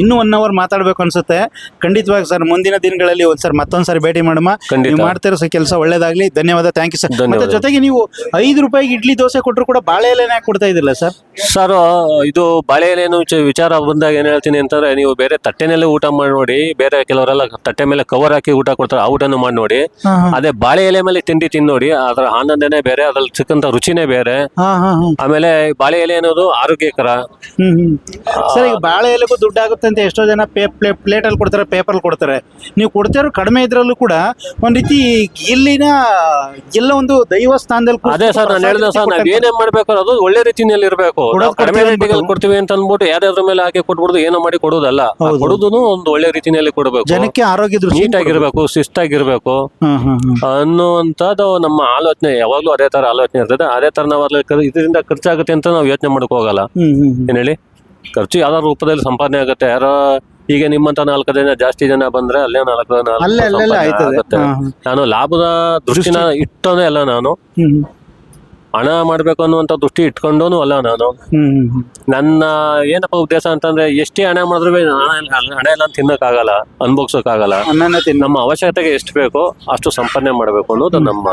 Speaker 2: ಇನ್ನೂ 1 ಅವರ್ ಮಾತಾಡ್ಬೇಕು ಅನ್ಸುತ್ತೆ. ಖಂಡಿತವಾಗಿ ಸರ್ ಮುಂದಿನ ದಿನಗಳಲ್ಲಿ ಮತ್ತೊಂದ್ಸರಿ ಭೇಟಿ ಮಾಡಮ್ಮ. ನೀವು ಮಾಡ್ತಿರೋ ಕೆಲಸ ಒಳ್ಳೇದಾಗ್ಲಿ. ಧನ್ಯವಾದ. Thank you sir. ಮತ್ತೆ ಜೊತೆಗೆ ನೀವು 5 ರೂಪಾಯಿಗೆ ಇಡ್ಲಿ ದೋಸೆ ಕೊಟ್ಟರು ಕೂಡ ಬಾಳೆ ಎಲೆನೇ ಕೊಡ್ತಾ ಇದ್ದಿಲ್ಲ ಸರ್?
Speaker 4: ಸರ್ ಇದು ಬಾಳೆ ಎಲೆನು ವಿಚಾರ ಬಂದಾಗ ಏನ್ ಹೇಳ್ತೀನಿ ಅಂತಂದ್ರೆ, ನೀವು ಬೇರೆ ತಟ್ಟೆನಲ್ಲೇ ಊಟ ಮಾಡಿ ನೋಡಿ. ಬೇರೆ ಕೆಲವರೆಲ್ಲ ತಟ್ಟೆ ಮೇಲೆ ಕವರ್ ಹಾಕಿ ಊಟ ಕೊಡ್ತಾರೆ, ಆ ಊಟನೂ ಮಾಡಿ ನೋಡಿ. ಅದೇ ಬಾಳೆ ಎಲೆ ಮೇಲೆ ತಿಂಡಿ ತಿಂಡಿ ತಿನ್ನೋಡಿ ಅದ್ರ ಆನಂದನೇ ಬೇರೆ, ಅದ್ರಲ್ಲಿ ಸಿಕ್ಕಂತ ರುಚಿನೇ ಬೇರೆ.
Speaker 2: ಹಾ ಹಾ ಹಾ
Speaker 4: ಆಮೇಲೆ ಬಾಳೆ ಎಲೆ ಅನ್ನೋದು ಆರೋಗ್ಯಕರ.
Speaker 2: ಸರ್, ಈಗ ಬಾಳೆ ಎಲೆಗೂ ದುಡ್ಡು ಆಗುತ್ತೆ ಅಂತ ಎಷ್ಟೋ ಜನ ಪ್ಲೇಟ್ ಅಲ್ಲಿ ಕೊಡ್ತಾರೆ, ಪೇಪರ್ ಕೊಡ್ತಾರೆ. ನೀವು ಕೊಡ್ತಿರೋ ಕಡಿಮೆ ಇದ್ರಲ್ಲೂ ಕೂಡ ಒಂದ್ ರೀತಿ ಇಲ್ಲಿನ ಎಲ್ಲ ಒಂದು ದೈವ ಸ್ಥಾನದಲ್ಲಿ
Speaker 4: ಅದೇ ಸರ್ ನಾನು ಹೇಳಿದ ಸರ್, ನಾವ್ ಏನೇ ಮಾಡ್ಬೇಕು ಅದು ಒಳ್ಳೆ ರೀತಿಯಲ್ಲಿ ಇರಬೇಕು. ಕಡಿಮೆ ರೇಟಿಗೆ ಕೊಡ್ತೀವಿ ಅಂತ ಅಂದ್ಬಿಟ್ಟು ಯಾರ್ಯಾದ್ರ ಮೇಲೆ ಹಾಕಿ ಕೊಟ್ಬಿಡುದು ಏನೋ ಮಾಡಿ ಕೊಡೋದಲ್ಲ. ಕೊಡುದು ಒಂದು ಒಳ್ಳೆ ರೀತಿಯಲ್ಲಿ ಕೊಡಬೇಕು,
Speaker 2: ಜನಕ್ಕೆ ಆರೋಗ್ಯ ದೃಷ್ಟಿ
Speaker 4: ನೀಟಾಗಿರ್ಬೇಕು, ಶಿಸ್ತಾಗಿರ್ಬೇಕು ಅನ್ನುವಂಥದ್ದು ನಮ್ಮ ಆಲೋಚನೆ. ಯಾವಾಗ್ಲೂ ಅದೇ ತರ ಆಲೋಚನೆ ಇರ್ತದೆ. ಅದೇ ತರ ನಾವು ಇದರಿಂದ ಖರ್ಚಾಗುತ್ತೆ ಅಂತ ನಾವು ಯೋಚನೆ ಮಾಡಕ್ ಹೋಗಲ್ಲ. ಏನ್ ಹೇಳಿ, ಖರ್ಚು ಯಾವ್ದಾರ ರೂಪದಲ್ಲಿ ಸಂಪಾದನೆ ಆಗುತ್ತೆ. ಯಾರೋ ಈಗ ನಿಮ್ಮಂತ 4 ಜನ ಜಾಸ್ತಿ ಜನ ಬಂದ್ರೆ ಅಲ್ಲೇ 4 ಆಗುತ್ತೆ. ನಾನು ಲಾಭದ ದೃಷ್ಟಿನ ಇಟ್ಟೋನೇ ಅಲ್ಲ, ನಾನು ಹಣ ಮಾಡ್ಬೇಕು ಅನ್ನುವಂತ ದೃಷ್ಟಿ ಇಟ್ಕೊಂಡೋನು ಅಲ್ಲ ನಾನು. ನನ್ನ ಏನಪ್ಪ ಉದ್ದೇಶ ಅಂತಂದ್ರೆ, ಎಷ್ಟೇ ಹಣ ಮಾಡಿದ್ರು ಹಣ ಎಲ್ಲ ತಿನ್ನಕ್ಕಾಗಲ್ಲ, ಅನ್ಭೋಗ್ಸೋಕ್ಕಾಗಲ್ಲ. ನಮ್ಮ ಅವಶ್ಯಕತೆಗೆ ಎಷ್ಟು ಬೇಕೋ ಅಷ್ಟು ಸಂಪಾದನೆ ಮಾಡ್ಬೇಕು ಅನ್ನೋದು ನಮ್ಮ.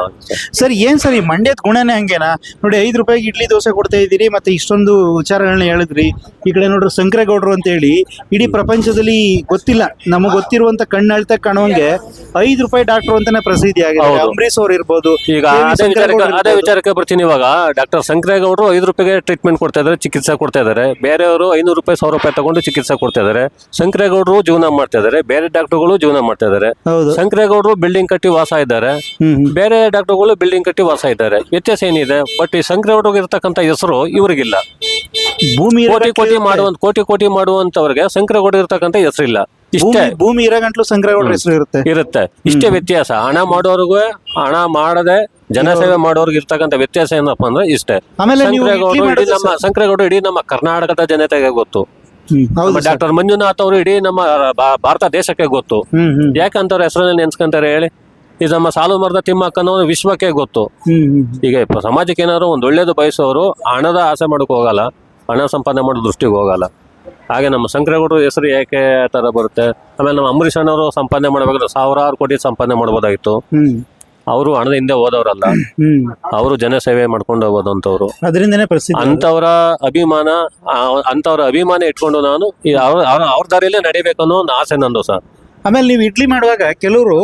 Speaker 2: ಸರ್, ಏನ್ ಸರ್ ಈ ಮಂಡ್ಯದ ಗುಣನೇ ಹಂಗೇನಾ? ನೋಡಿ, 5 ರೂಪಾಯಿಗೆ ಇಡ್ಲಿ ದೋಸೆ ಕೊಡ್ತಾ ಇದ್ದೀರಿ, ಮತ್ತೆ ಇಷ್ಟೊಂದು ವಿಚಾರಗಳನ್ನ ಹೇಳಿದ್ರಿ. ಈ ಕಡೆ ನೋಡ್ರಿ ಶಂಕರೇಗೌಡರು ಅಂತ ಹೇಳಿ ಇಡೀ ಪ್ರಪಂಚದಲ್ಲಿ ಗೊತ್ತಿಲ್ಲ, ನಮಗ್ ಗೊತ್ತಿರುವಂತ ಕಣ್ಣಳ್ತ ಕಾಣುವಂಗೆ 5 ರೂಪಾಯಿ ಡಾಕ್ಟರ್ ಅಂತಾನೆ ಪ್ರಸಿದ್ಧಿ ಆಗಿದೆ. ಅಂಬರೀಶ್ ಅವ್ರು ಇರ್ಬೋದು.
Speaker 4: ಈಗ ಅದೇ ವಿಚಾರಕ್ಕೆ ಬರ್ತೀನಿ. ಇವಾಗ ಡಾಕ್ಟರ್ ಶಂಕರೇಗೌಡರು 5 ರೂಪಾಯಿಗೆ ಟ್ರೀಟ್ಮೆಂಟ್ ಕೊಡ್ತಾ ಇದಾರೆ, ಚಿಕಿತ್ಸೆ ಕೊಡ್ತಾ ಇದಾರೆ. ಬೇರೆಯವರು 500 ರೂಪಾಯಿ 1000 ರೂಪಾಯಿ ತಗೊಂಡು ಚಿಕಿತ್ಸೆ ಕೊಡ್ತಾ ಇದಾರೆ. ಶಂಕರೇಗೌಡರು ಜೀವನ ಮಾಡ್ತಾ ಇದಾರೆ, ಬೇರೆ ಡಾಕ್ಟರ್ಗಳು ಜೀವನ ಮಾಡ್ತಾ ಇದಾರೆ. ಶಂಕರೇಗೌಡರು ಬಿಲ್ಡಿಂಗ್ ಕಟ್ಟಿ ವಾಸ ಇದ್ದಾರೆ, ಬೇರೆ ಡಾಕ್ಟರ್ಗಳು ಬಿಲ್ಡಿಂಗ್ ಕಟ್ಟಿ ವಾಸ ಇದ್ದಾರೆ. ವ್ಯತ್ಯಾಸ ಏನಿದೆ? ಬಟ್ ಈ ಶಂಕರೇಗೌಡರಿಗೆ ಇರ್ತಕ್ಕಂಥ ಹೆಸರು ಇವ್ರಿಗಿಲ್ಲ.
Speaker 2: ಭೂಮಿ
Speaker 4: ಕೋಟಿ ಮಾಡುವಂತವ್ರಿಗೆ ಶಂಕರೇಗೌಡ ಇರ್ತಕ್ಕಂಥ ಹೆಸರಿಲ್ಲ. ಇಷ್ಟೇ,
Speaker 2: ಭೂಮಿ ಇರಗಂಟ್ಲು ಶಂಕರೇಗೌಡರ ಹೆಸರು ಇರುತ್ತೆ.
Speaker 4: ಇಷ್ಟೇ ವ್ಯತ್ಯಾಸ. ಹಣ ಮಾಡೋರ್ಗು, ಹಣ ಮಾಡದೆ ಜನಸೇವೆ ಮಾಡೋರ್ಗೆ ಇರ್ತಕ್ಕಂಥ ವ್ಯತ್ಯಾಸ ಏನಪ್ಪಾ ಅಂದ್ರೆ ಇಷ್ಟೇ. ಶಂಕರೇಗೌಡರು ಇಡೀ ನಮ್ಮ ಕರ್ನಾಟಕದ ಜನತೆಗೆ ಗೊತ್ತು. ಡಾಕ್ಟರ್ ಮಂಜುನಾಥ್ ಅವರು ಇಡೀ ನಮ್ಮ ಭಾರತ ದೇಶಕ್ಕೆ ಗೊತ್ತು. ಯಾಕಂತವ್ರ ಹೆಸರನ್ನ ನೆನ್ಸ್ಕೊಂತಾರೆ ಹೇಳಿ? ಇದು ನಮ್ಮ ಸಾಲು ಮರದ ತಿಮ್ಮಕ್ಕನೋ ವಿಶ್ವಕ್ಕೆ ಗೊತ್ತು. ಈಗ ಸಮಾಜಕ್ಕೆ ಏನಾದ್ರು ಒಂದ್ ಒಳ್ಳೇದು ಬಯಸೋರು ಹಣದ ಆಸೆ ಮಾಡಕ್ ಹೋಗಲ್ಲ, ಹಣ ಸಂಪಾದನೆ ಮಾಡೋ ದೃಷ್ಟಿಗೆ ಹೋಗಲ್ಲ. ಹಾಗೆ ನಮ್ಮ ಶಂಕರೇಗೌಡರು ಹೆಸರು ಯಾಕೆ ತರ ಬರುತ್ತೆ? ಆಮೇಲೆ ನಮ್ಮ ಅಂಬರೀಷ್ ಅಣ್ಣವರು ಸಂಪಾದನೆ ಮಾಡ್ಬೇಕಾದ್ರೆ 1000 ಕೋಟಿ ಸಂಪಾದನೆ ಮಾಡ್ಬೋದಾಗಿತ್ತು. ಅವರು ಹಣದ ಹಿಂದೆ ಹೋದವರಲ್ಲ, ಅವರು ಜನಸೇವೆ ಮಾಡ್ಕೊಂಡು ಹೋಗೋದಂತವ್ರು.
Speaker 2: ಅದರಿಂದನೇ ಪ್ರಸಿದ್ಧ.
Speaker 4: ಅಂತವ್ರ ಅಭಿಮಾನ ಇಟ್ಕೊಂಡು ನಾನು ಅವ್ರ ದಾರಿಯಲ್ಲೇ ನಡಿಬೇಕನ್ನೋ ಒಂದು ಆಸೆ ನಂದು ಸರ್.
Speaker 2: ಆಮೇಲೆ ನೀವು ಇಡ್ಲಿ ಮಾಡುವಾಗ ಕೆಲವರು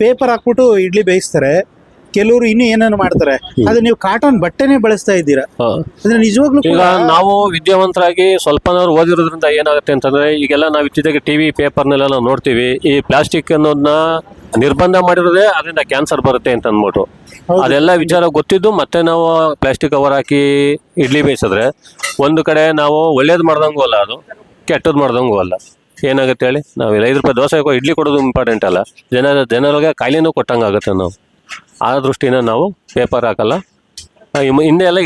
Speaker 2: ಪೇಪರ್ ಹಾಕ್ಬಿಟ್ಟು ಇಡ್ಲಿ ಬೇಯಿಸ್ತಾರೆ, ಕೆಲವರು ಇನ್ನು ಏನೇನು ಮಾಡ್ತಾರೆ. ಅದು ನೀವು ಕಾಟನ್ ಬಟ್ಟೆನೆ ಬಳಸ್ತಾ ಇದ್ದೀರಾ, ಅಂದ್ರೆ ನಿಜವಾಗ್ಲೂ
Speaker 4: ಈಗ ನಾವು ವಿದ್ಯಾವಂತರಾಗಿ ಸ್ವಲ್ಪನಾದ್ರು ಓದಿರೋದ್ರಿಂದ ಏನಾಗುತ್ತೆ ಅಂತಂದ್ರೆ, ಈಗೆಲ್ಲ ನಾವು ಇತ್ತೀಚೆಗೆ ಟಿವಿ ಪೇಪರ್ನೆಲ್ಲ ನಾವು ನೋಡ್ತೀವಿ, ಈ ಪ್ಲಾಸ್ಟಿಕ್ ಅನ್ನೋದನ್ನ ನಿರ್ಬಂಧ ಮಾಡಿರೋದೇ ಅದರಿಂದ ಕ್ಯಾನ್ಸರ್ ಬರುತ್ತೆ ಅಂತ ಅಂದ್ಬಿಟ್ಟು. ಅದೆಲ್ಲ ವಿಚಾರ ಗೊತ್ತಿದ್ದು ಮತ್ತೆ ನಾವು ಪ್ಲಾಸ್ಟಿಕ್ ಕವರ್ ಹಾಕಿ ಇಡ್ಲಿ ಬೇಯಿಸಿದ್ರೆ ಒಂದು ಕಡೆ ನಾವು ಒಳ್ಳೇದು ಮಾಡ್ದಂಗೂ ಅಲ್ಲ, ಅದು ಕೆಟ್ಟದ್ದು ಮಾಡ್ದಂಗೂ ಅಲ್ಲ. ಏನಾಗುತ್ತೆ ಹೇಳಿ? ನಾವು 5 ರೂಪಾಯಿ ದೋಸೆ ಇಡ್ಲಿ ಕೊಡೋದು ಇಂಪಾರ್ಟೆಂಟ್ ಅಲ್ಲ, ಜನರಿಗೆ ಕಾಯಿಲೆನೂ ಕೊಟ್ಟಂಗಾಗುತ್ತೆ. ನಾವು ಆ ದೃಷ್ಟಿನ ನಾವು ಪೇಪರ್ ಹಾಕಲ್ಲ. ಹಿಂದೆ ಎಲ್ಲ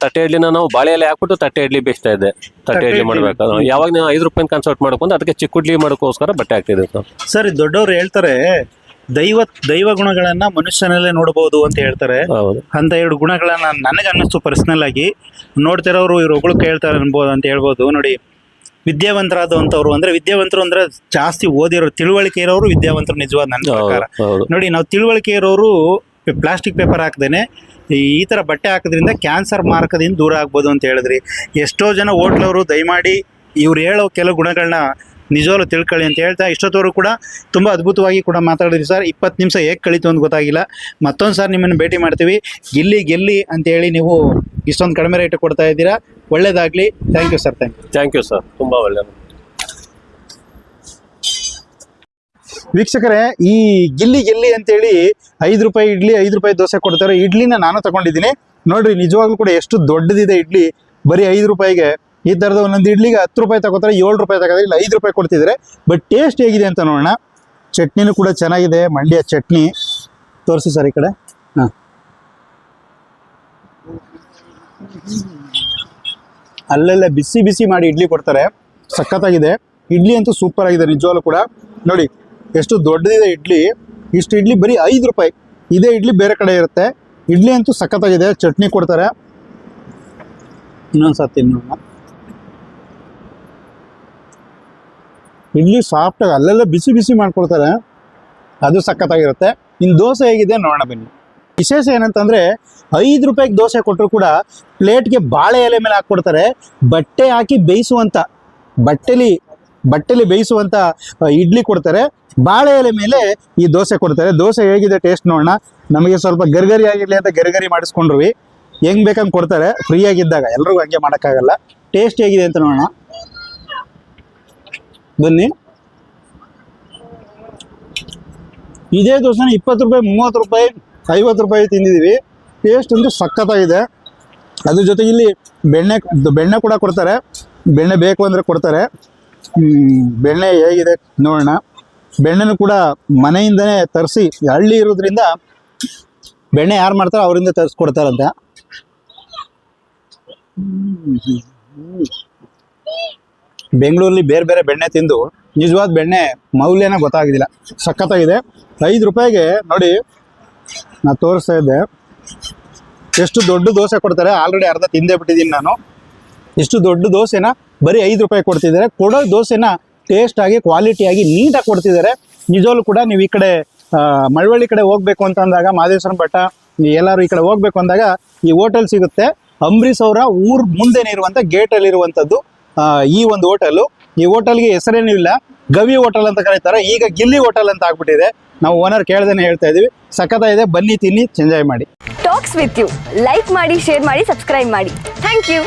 Speaker 4: ತಟ್ಟೆ ಇಡ್ಲಿನ ನಾವು ಬಾಳೆ ಎಲೆ ಹಾಕ್ಬಿಟ್ಟು ತಟ್ಟೆ ಇಡ್ಲಿ ಬೇಯಿಸ್ತಾ ಇದ್ದೆ. ತಟ್ಟೆ ಇಡ್ಲಿ ಮಾಡ್ಬೇಕು. ಯಾವಾಗ ನಾವು 5 ರೂಪಾಯಿ ಕನ್ಸರ್ಟ್ ಮಾಡ್ಕೊಂಡು ಅದಕ್ಕೆ ಚಿಕ್ಕ ಇಡ್ಲಿ ಮಾಡೋಕ್ಕೋಸ್ಕರ ಬಟ್ಟೆ ಹಾಕ್ತಿದ್ದೆ
Speaker 2: ಸರ್. ದೊಡ್ಡವರು ಹೇಳ್ತಾರೆ ದೈವ ಗುಣಗಳನ್ನ ಮನುಷ್ಯನಲ್ಲೇ ನೋಡಬಹುದು ಅಂತ ಹೇಳ್ತಾರೆ. ಅಂತ 2 ಗುಣಗಳನ್ನ ನನಗೆ ಅನ್ನಿಸ್ತು ಪರ್ಸನಲ್ ಆಗಿ. ನೋಡ್ತಿರೋರು ಇವ್ರೊಬ್ಳು ಕೇಳ್ತಾರೆ ಅನ್ಬೋದು ಅಂತ ಹೇಳ್ಬೋದು. ನೋಡಿ, ವಿದ್ಯಾವಂತರಾದಂಥವ್ರು ಅಂದ್ರೆ ವಿದ್ಯಾವಂತರು ಅಂದ್ರೆ ಜಾಸ್ತಿ ಓದಿರೋರು, ತಿಳುವಳಿಕೆ ಇರೋರು ವಿದ್ಯಾವಂತರು ನಿಜವಾದ ನನ್ನ ಪ್ರಕಾರ. ನೋಡಿ, ನಾವು ತಿಳುವಳಿಕೆ ಇರೋರು ಪ್ಲಾಸ್ಟಿಕ್ ಪೇಪರ್ ಹಾಕ್ದೇನೆ ಈ ತರ ಬಟ್ಟೆ ಹಾಕೋದ್ರಿಂದ ಕ್ಯಾನ್ಸರ್ ಮಾರಕದಿಂದ ದೂರ ಆಗ್ಬೋದು ಅಂತ ಹೇಳಿದ್ರಿ. ಎಷ್ಟೋ ಜನ ಹೋಟ್ಲವರು ದಯಮಾಡಿ ಇವ್ರು ಹೇಳೋ ಕೆಲವು ಗುಣಗಳನ್ನ ನಿಜವಾಗ್ಲೂ ತಿಳ್ಕೊಳ್ಳಿ ಅಂತ ಹೇಳ್ತಾ ಇಷ್ಟೊತ್ತವರು ಕೂಡ ತುಂಬ ಅದ್ಭುತವಾಗಿ ಕೂಡ ಮಾತಾಡಿದ್ರಿ ಸರ್. 20 ನಿಮಿಷ ಹೇಗೆ ಕಳೀತು ಅಂತ ಗೊತ್ತಾಗಿಲ್ಲ. ಮತ್ತೊಂದು ಸಾರ್ ನಿಮ್ಮನ್ನು ಭೇಟಿ ಮಾಡ್ತೀವಿ. ಗೆಲ್ಲಿ ಅಂತೇಳಿ ನೀವು ಇಷ್ಟೊಂದು ಕಡಿಮೆ ರೇಟ್ ಕೊಡ್ತಾ ಇದ್ದೀರಾ. ಒಳ್ಳೇದಾಗಲಿ. Thank you sir.
Speaker 4: Thank you sir. ತುಂಬ ಒಳ್ಳೆಯದು.
Speaker 2: ವೀಕ್ಷಕರೇ, ಈ ಗೆಲ್ಲಿ ಅಂತೇಳಿ 5 ರೂಪಾಯಿ ಇಡ್ಲಿ 5 ರೂಪಾಯಿ ದೋಸೆ ಕೊಡ್ತಾರೆ. ಇಡ್ಲಿನ ನಾನು ತಗೊಂಡಿದ್ದೀನಿ ನೋಡ್ರಿ. ನಿಜವಾಗ್ಲೂ ಕೂಡ ಎಷ್ಟು ದೊಡ್ಡದಿದೆ ಇಡ್ಲಿ. ಬರೀ 5 ರೂಪಾಯಿಗೆ ಈ ಥರದ ಒಂದೊಂದು ಇಡ್ಲಿಗೆ 10 ರೂಪಾಯಿ ತಗೋತಾರೆ, 7 ರೂಪಾಯಿ ತಗೋತಾರೆ, ಇಲ್ಲ 5 ರೂಪಾಯಿ ಕೊಡ್ತಿದ್ದಾರೆ. ಬಟ್ ಟೇಸ್ಟ್ ಹೇಗಿದೆ ಅಂತ ನೋಡೋಣ. ಚಟ್ನಿನೂ ಕೂಡ ಚೆನ್ನಾಗಿದೆ, ಮಂಡ್ಯ ಚಟ್ನಿ. ತೋರಿಸಿ ಸರ್ ಈ ಕಡೆ. ಹಾಂ, ಅಲ್ಲೆಲ್ಲ ಬಿಸಿ ಬಿಸಿ ಮಾಡಿ ಇಡ್ಲಿ ಕೊಡ್ತಾರೆ. ಸಖತ್ತಾಗಿದೆ ಇಡ್ಲಿ ಅಂತೂ, ಸೂಪರ್ ಆಗಿದೆ ನಿಜವಾಗ್ಲೂ ಕೂಡ. ನೋಡಿ ಎಷ್ಟು ದೊಡ್ಡದಿದೆ ಇಡ್ಲಿ. ಇಷ್ಟು ಇಡ್ಲಿ ಬರೀ 5 ರೂಪಾಯಿ. ಇದೇ ಇಡ್ಲಿ ಬೇರೆ ಕಡೆ ಇರುತ್ತೆ. ಇಡ್ಲಿ ಅಂತೂ ಸಖತ್ತಾಗಿದೆ. ಚಟ್ನಿ ಕೊಡ್ತಾರೆ. ಇನ್ನೊಂದು ಸತಿ ತಿನ್ನೋಣ. ಇಡ್ಲಿ ಸಾಫ್ಟಾಗಿ ಅಲ್ಲೆಲ್ಲ ಬಿಸಿ ಬಿಸಿ ಮಾಡ್ಕೊಡ್ತಾರೆ, ಅದು ಸಖತ್ತಾಗಿರುತ್ತೆ. ಇನ್ನು ದೋಸೆ ಹೇಗಿದೆ ನೋಡೋಣ ಬನ್ನಿ. ವಿಶೇಷ ಏನಂತಂದರೆ 5 ರೂಪಾಯಿಗೆ ದೋಸೆ ಕೊಟ್ಟರು ಕೂಡ ಪ್ಲೇಟ್ಗೆ ಬಾಳೆ ಎಲೆ ಮೇಲೆ ಹಾಕ್ಕೊಡ್ತಾರೆ. ಬಟ್ಟೆ ಹಾಕಿ ಬೇಯಿಸುವಂಥ ಬಟ್ಟೆಲಿ ಬೇಯಿಸುವಂಥ ಇಡ್ಲಿ ಕೊಡ್ತಾರೆ. ಬಾಳೆ ಎಲೆ ಮೇಲೆ ಈ ದೋಸೆ ಕೊಡ್ತಾರೆ. ದೋಸೆ ಹೇಗಿದೆ ಟೇಸ್ಟ್ ನೋಡೋಣ. ನಮಗೆ ಸ್ವಲ್ಪ ಗರ್ಗರಿ ಆಗಿರ್ಲಿ ಅಂತ ಗರ್ಗರಿ ಮಾಡಿಸ್ಕೊಂಡ್ವಿ. ಹೆಂಗ್ ಬೇಕಂಗ್ ಕೊಡ್ತಾರೆ ಫ್ರೀ ಆಗಿದ್ದಾಗ, ಎಲ್ರಿಗೂ ಹಂಗೆ ಮಾಡೋಕ್ಕಾಗಲ್ಲ. ಟೇಸ್ಟ್ ಹೇಗಿದೆ ಅಂತ ನೋಡೋಣ ಬನ್ನಿ. ಇದೇ ದೋಸೆನ 20 ರೂಪಾಯಿ, 30 ರೂಪಾಯಿ, 50 ರೂಪಾಯಿ ತಿಂದಿದ್ದೀವಿ. ಟೇಸ್ಟ್ ಅಂತೂ ಸಖತ್ತಾಗಿದೆ. ಅದ್ರ ಜೊತೆಗೆ ಇಲ್ಲಿ ಬೆಣ್ಣೆ ಕೂಡ ಕೊಡ್ತಾರೆ. ಬೆಣ್ಣೆ ಬೇಕು ಅಂದರೆ ಕೊಡ್ತಾರೆ. ಬೆಣ್ಣೆ ಹೇಗಿದೆ ನೋಡೋಣ. ಬೆಣ್ಣೆನೂ ಕೂಡ ಮನೆಯಿಂದನೇ ತರಿಸಿ, ಹಳ್ಳಿ ಇರೋದ್ರಿಂದ ಬೆಣ್ಣೆ ಯಾರು ಮಾಡ್ತಾರೋ ಅವರಿಂದ ತರಿಸ್ಕೊಡ್ತಾರಂತೆ. ಬೆಂಗಳೂರಲ್ಲಿ ಬೇರೆ ಬೇರೆ ಬೆಣ್ಣೆ ತಿಂದು ನಿಜವಾದ ಬೆಣ್ಣೆ ಮೌಲ್ಯನ ಗೊತ್ತಾಗಿದ್ದಿಲ್ಲ. ಸಖತ್ತಾಗಿದೆ. 5 ರೂಪಾಯಿಗೆ ನೋಡಿ, ನಾನು ತೋರಿಸ್ತಾ ಇದ್ದೆ ಎಷ್ಟು ದೊಡ್ಡ ದೋಸೆ ಕೊಡ್ತಾರೆ. ಆಲ್ರೆಡಿ ಅರ್ಧ ತಿಂದೇ ಬಿಟ್ಟಿದ್ದೀನಿ ನಾನು. ಇಷ್ಟು ದೊಡ್ಡ ದೋಸೆನ ಬರೀ 5 ರೂಪಾಯಿ ಕೊಡ್ತಿದ್ದಾರೆ. ಕೊಡೋ ದೋಸೆನ ಟೇಸ್ಟಾಗಿ, ಕ್ವಾಲಿಟಿಯಾಗಿ, ನೀಟಾಗಿ ಕೊಡ್ತಿದ್ದಾರೆ. ನಿಜವಾಗ್ಲೂ ಕೂಡ ನೀವು ಈ ಕಡೆ ಮಳವಳ್ಳಿ ಕಡೆ ಹೋಗ್ಬೇಕು ಅಂತ ಅಂದಾಗ, ಮಹದೇಶ್ವರ ಬೆಟ್ಟ ಎಲ್ಲರೂ ಈ ಕಡೆ ಹೋಗ್ಬೇಕು ಅಂದಾಗ ಈ ಹೋಟೆಲ್ ಸಿಗುತ್ತೆ. ಅಂಬರೀಷ್ ಅವರ ಊರ್ ಮುಂದೆನೇ ಇರುವಂಥ ಗೇಟಲ್ಲಿ ಇರುವಂಥದ್ದು ಈ ಒಂದು ಹೋಟೆಲು. ಈ ಹೋಟೆಲ್ಗೆ ಹೆಸರೇನೂ ಇಲ್ಲ, ಗವಿ ಹೋಟೆಲ್ ಅಂತ ಕರೀತಾರೆ. ಈಗ ಗಿಲ್ಲಿ ಹೋಟೆಲ್ ಅಂತ ಆಗ್ಬಿಟ್ಟಿದೆ. ನಾವು ಓನರ್ ಕೇಳ್ದೇನೆ ಹೇಳ್ತಾ ಇದೀವಿ. ಸಖತ್ತಾಗಿದೆ, ಬನ್ನಿ ತಿನ್ನಿ, ಎಂಜಾಯ್ ಮಾಡಿ.
Speaker 5: ಟಾಕ್ಸ್ ವಿತ್ ಯು ಲೈಕ್ ಮಾಡಿ, ಶೇರ್ ಮಾಡಿ, ಸಬ್ಸ್ಕ್ರೈಬ್ ಮಾಡಿ. Thank you.